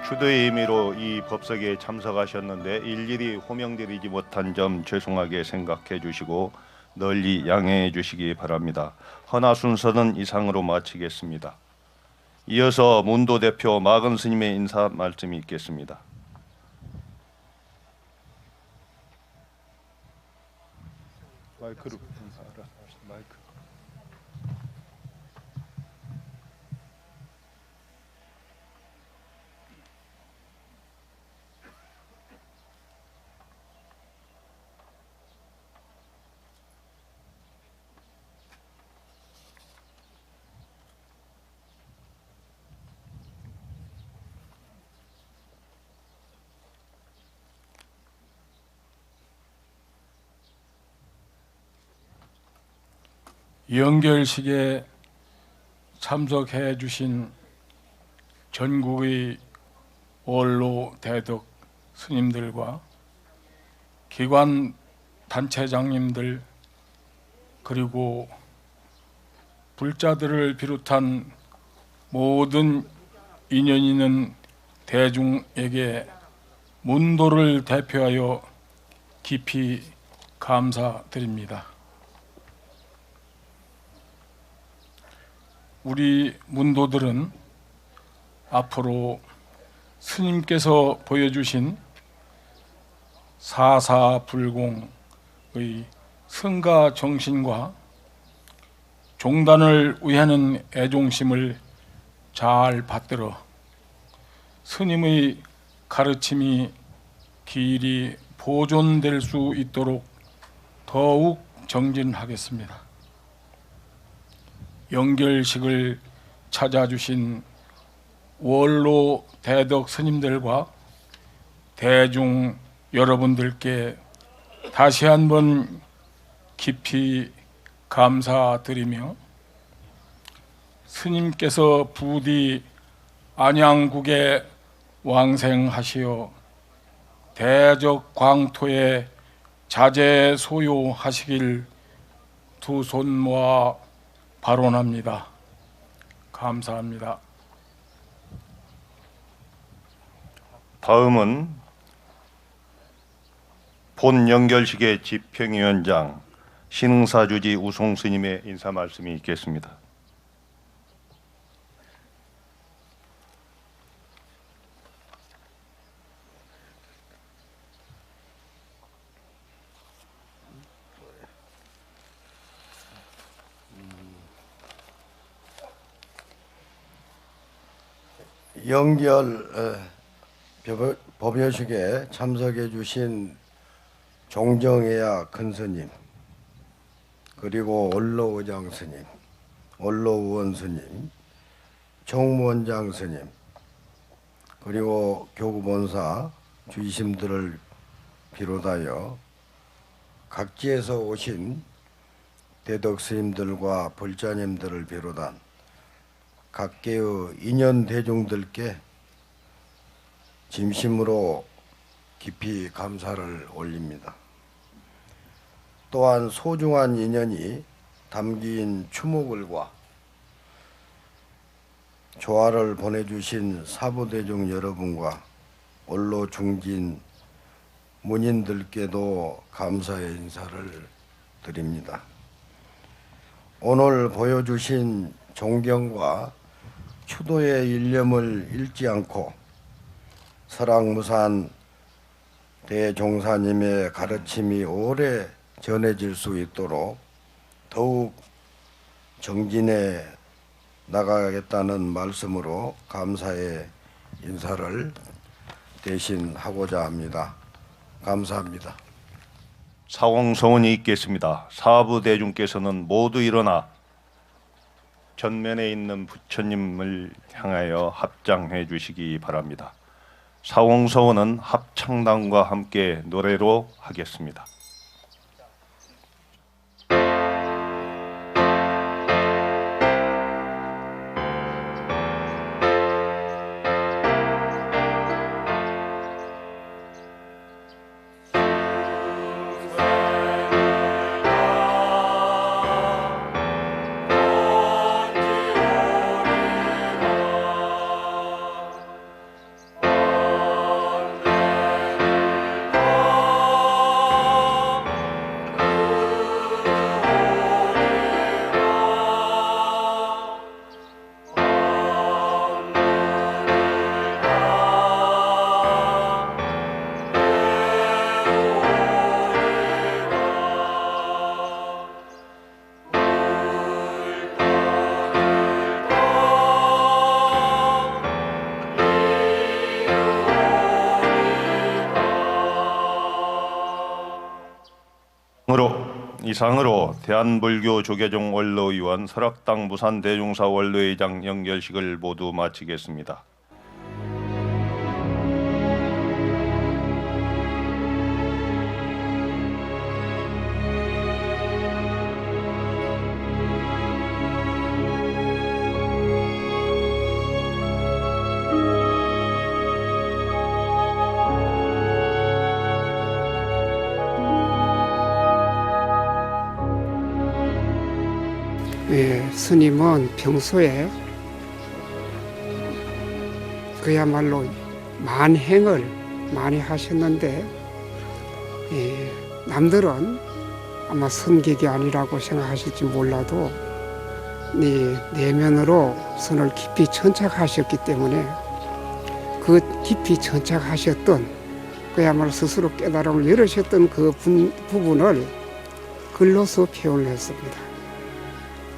주도의 의미로 이 법석에 참석하셨는데 일일이 호명드리지 못한 점 죄송하게 생각해 주시고 널리 양해해 주시기 바랍니다. 헌화 순서는 이상으로 마치겠습니다. 이어서 문도 대표 마근 스님의 인사 말씀이 있겠습니다. 마이크로 마이크. 연결식에 참석해 주신 전국의 원로 대덕 스님들과 기관 단체장님들 그리고 불자들을 비롯한 모든 인연 있는 대중에게 문도를 대표하여 깊이 감사드립니다. 우리 문도들은 앞으로 스님께서 보여주신 사사불공의 성가 정신과 종단을 위하는 애종심을 잘 받들어 스님의 가르침이 길이 보존될 수 있도록 더욱 정진하겠습니다. 연결식을 찾아주신 원로 대덕 스님들과 대중 여러분들께 다시 한번 깊이 감사드리며 스님께서 부디 안양국에 왕생하시어 대적 광토에 자제소요하시길 두 손 모아 발언합니다. 감사합니다. 다음은 본 연결식의 집행위원장 신흥사주지 우송스님의 인사 말씀이 있겠습니다. 연결 법요식에 참석해 주신 종정해야 큰스님, 그리고 원로의장 스님, 원로의원 스님, 총무원장 스님, 그리고 교구본사 주의심들을 비롯하여 각지에서 오신 대덕 스님들과 불자님들을 비롯한 각계의 인연 대중들께 진심으로 깊이 감사를 올립니다. 또한 소중한 인연이 담긴 추모글과 조화를 보내주신 사부대중 여러분과 원로 중진 문인들께도 감사의 인사를 드립니다. 오늘 보여주신 존경과 추도의 일념을 잃지 않고 설악무산 대종사님의 가르침이 오래 전해질 수 있도록 더욱 정진해 나가겠다는 말씀으로 감사의 인사를 대신 하고자 합니다. 감사합니다. 사공서원이 있겠습니다. 사부 대중께서는 모두 일어나 전면에 있는 부처님을 향하여 합장해 주시기 바랍니다. 사공서원은 합창단과 함께 노래로 하겠습니다. 이상으로 대한불교 조계종 원로위원 설악당 부산대종사 원로회장 연결식을 모두 마치겠습니다. 스님은 평소에 그야말로 만행을 많이 하셨는데 남들은 아마 선객이 아니라고 생각하실지 몰라도 내면으로 선을 깊이 천착하셨기 때문에 그 깊이 천착하셨던 그야말로 스스로 깨달음을 열으셨던 그 부분을 글로서 표현을 했습니다.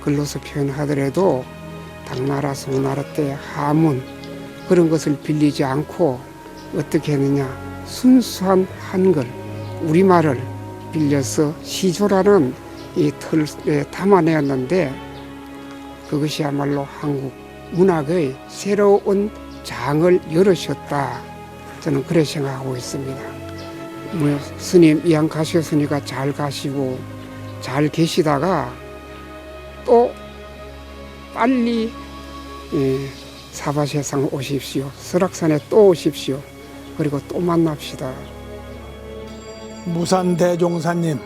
글로서 표현하더라도 당나라 송나라 때 하문 그런 것을 빌리지 않고 어떻게 했느냐, 순수한 한글 우리말을 빌려서 시조라는 이 틀에 담아내었는데 그것이야말로 한국 문학의 새로운 장을 열으셨다. 저는 그렇게 생각하고 있습니다. 스님 이왕 가셨으니까 잘 가시고 잘 계시다가 또 빨리 사바세상 오십시오. 설악산에 또 오십시오. 그리고 또 만납시다. 무산대종사님,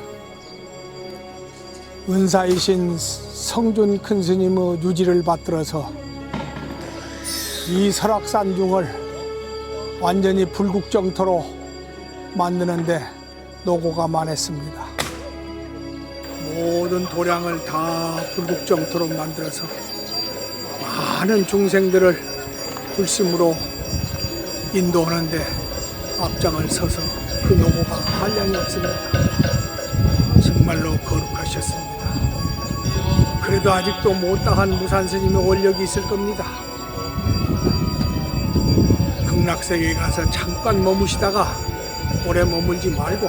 은사이신 성준 큰스님의 유지를 받들어서 이 설악산중을 완전히 불국정토로 만드는데 노고가 많았습니다. 모든 도량을 다 불국정토로 만들어서 많은 중생들을 불심으로 인도하는데 앞장을 서서 그 노고가 한량이 없습니다. 정말로 거룩하셨습니다. 그래도 아직도 못다한 무산스님의 원력이 있을 겁니다. 극락세계에 가서 잠깐 머무시다가 오래 머물지 말고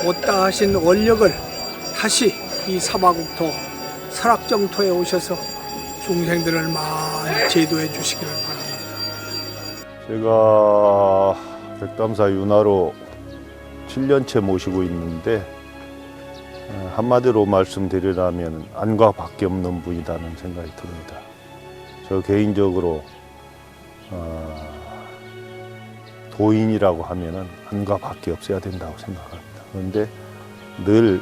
못다하신 원력을 다시 이 사바국토 설악정토에 오셔서 중생들을 많이 제도해 주시기를 바랍니다. 제가 백담사 윤화로 7년째 모시고 있는데 한마디로 말씀드리라면 안과 밖에 없는 분이라는 생각이 듭니다. 저 개인적으로 도인이라고 하면은 안과 밖에 없어야 된다고 생각합니다. 그런데 늘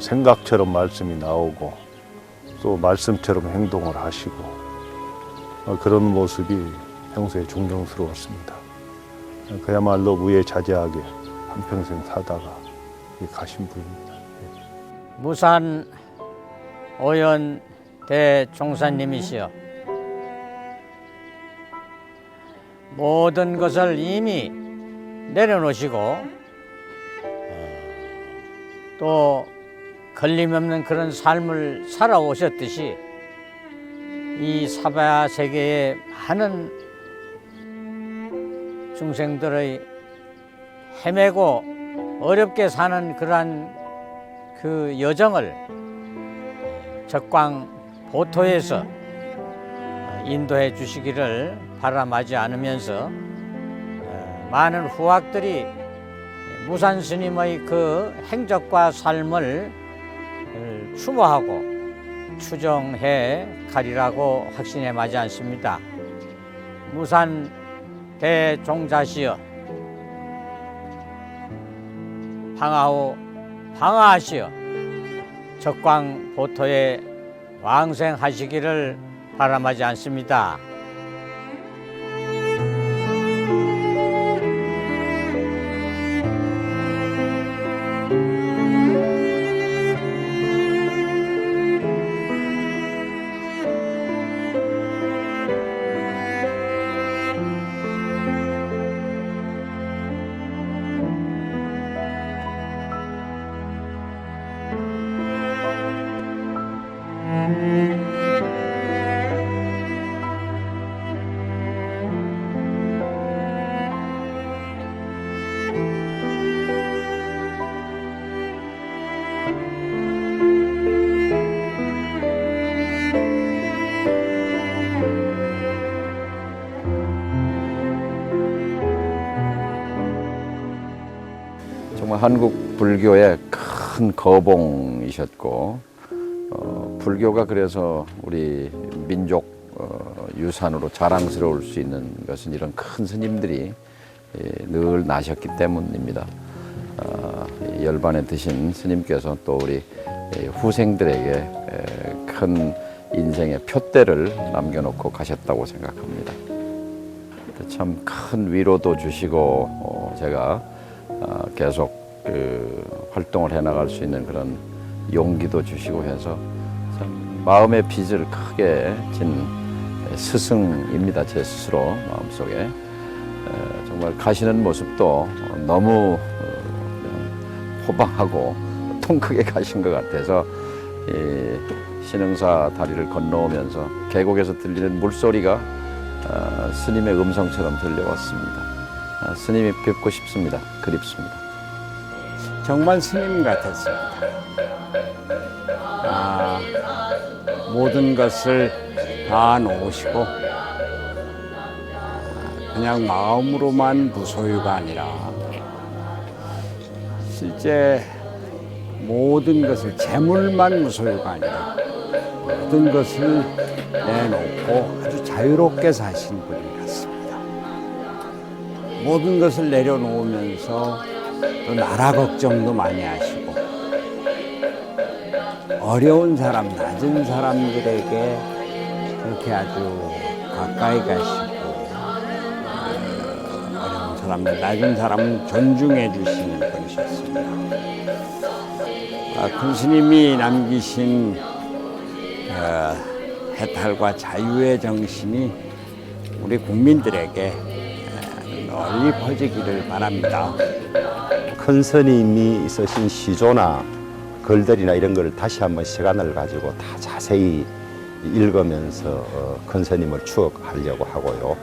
생각처럼 말씀이 나오고 또 말씀처럼 행동을 하시고 그런 모습이 평소에 존경스러웠습니다. 그야말로 무예자제하게 한평생 사다가 가신 분입니다. 무산 오연 대종사님이시여, 모든 것을 이미 내려놓으시고 또 걸림없는 그런 삶을 살아오셨듯이 이 사바 세계의 많은 중생들의 헤매고 어렵게 사는 그러한 그 여정을 적광 보토에서 인도해 주시기를 바라마지 않으면서 많은 후학들이 무산 스님의 그 행적과 삶을 추모하고 추정해 가리라고 확신해 마지 않습니다. 무산 대종자시여 방하오 방하하시어 적광 보토에 왕생하시기를 바람하지 않습니다. 정말 한국 불교의 큰 거봉이셨고 불교가 그래서 우리 민족 유산으로 자랑스러울 수 있는 것은 이런 큰 스님들이 늘 나셨기 때문입니다. 열반에 드신 스님께서 또 우리 후생들에게 큰 인생의 표대를 남겨놓고 가셨다고 생각합니다. 참 큰 위로도 주시고 제가 계속 활동을 해나갈 수 있는 그런 용기도 주시고 해서 참 마음의 빚을 크게 진 스승입니다. 제 스스로 마음속에 정말 가시는 모습도 너무 호방하고 통 크게 가신 것 같아서 신흥사 다리를 건너오면서 계곡에서 들리는 물소리가 스님의 음성처럼 들려왔습니다. 스님이 뵙고 싶습니다. 그립습니다. 정말 스님 같았습니다. 모든 것을 다 놓으시고 그냥 마음으로만 무소유가 아니라 실제 모든 것을 재물만 무소유가 아니라 모든 것을 내놓고 아주 자유롭게 사신 분이 같습니다. 모든 것을 내려놓으면서 또 나라 걱정도 많이 하시고 어려운 사람, 낮은 사람들에게 그렇게 아주 가까이 가시고 어려운 사람들, 낮은 사람을 존중해 주시는 분이셨습니다. 큰 스님이 남기신 해탈과 자유의 정신이 우리 국민들에게 널리 퍼지기를 바랍니다. 큰 스님이 쓰신 시조나 글들이나 이런 걸 다시 한번 시간을 가지고 다 자세히 읽으면서 큰 스님을 추억하려고 하고요.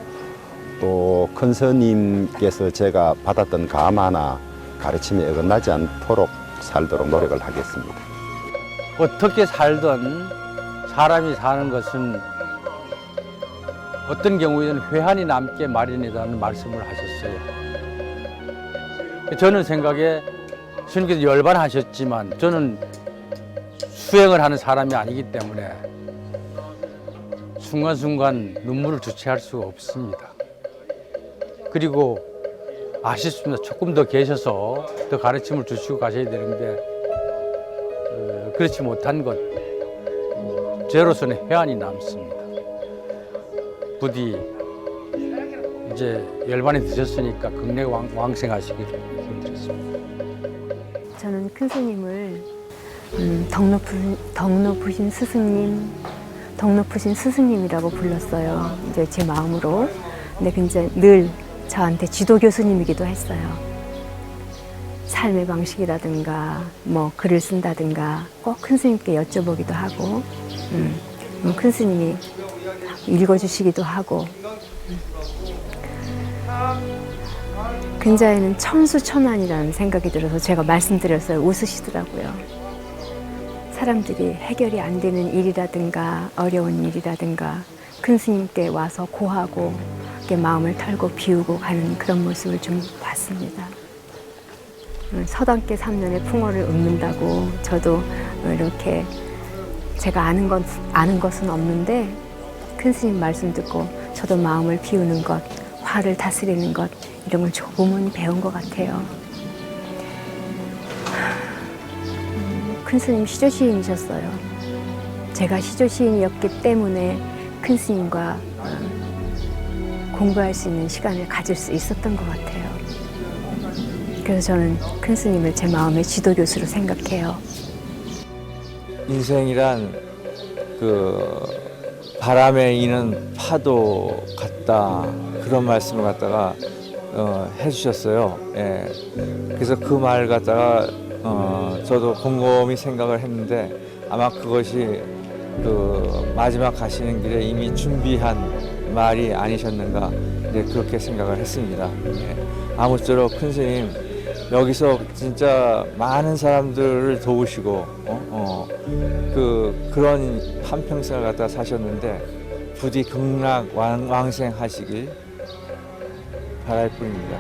또 큰 스님께서 제가 받았던 감화나 가르침에 어긋나지 않도록 살도록 노력을 하겠습니다. 어떻게 살든 사람이 사는 것은 어떤 경우에는 회한이 남게 마련이라는 말씀을 하셨어요. 저는 생각에 스님께서 열반하셨지만 저는 수행을 하는 사람이 아니기 때문에 순간순간 눈물을 주체할 수가 없습니다. 그리고 아쉽습니다. 조금 더 계셔서 더 가르침을 주시고 가셔야 되는데 그렇지 못한 것 저로서는 회한이 남습니다. 부디 이제 열반이 드셨으니까 극내 왕생하시기를 드렸습니다. 저는 큰 스님을 덕높으신 스승님, 덕높으신 스승님이라고 불렀어요. 이제 제 마음으로. 근데 굉장히 늘 저한테 지도 교수님이기도 했어요. 삶의 방식이라든가 뭐 글을 쓴다든가 꼭 큰 스님께 여쭤보기도 하고 큰 스님이 읽어주시기도 하고 근자에는 천수천안이라는 생각이 들어서 제가 말씀드렸어요. 웃으시더라고요. 사람들이 해결이 안 되는 일이라든가 어려운 일이라든가 큰 스님께 와서 고하고 이렇게 마음을 털고 비우고 가는 그런 모습을 좀 봤습니다. 서당계 3년의 풍어를 읊는다고 저도 이렇게 제가 아는 것은 없는데 큰 스님 말씀 듣고 저도 마음을 비우는 것, 화를 다스리는 것 이런 걸 조금은 배운 것 같아요. 큰 스님 시조 시인이셨어요. 제가 시조 시인이었기 때문에 큰 스님과 공부할 수 있는 시간을 가질 수 있었던 것 같아요. 그래서 저는 큰 스님을 제 마음의 지도 교수로 생각해요. 인생이란 바람에 이는 파도 같다 그런 말씀을 갖다가 해주셨어요. 예. 그래서 그 말 갖다가 저도 곰곰이 생각을 했는데 아마 그것이 마지막 가시는 길에 이미 준비한 말이 아니셨는가 이제 그렇게 생각을 했습니다. 예. 아무쪼록 큰 스님 여기서 진짜 많은 사람들을 도우시고 그런 한평생을 갖다 사셨는데 부디 극락 왕생하시길 바랄 뿐입니다.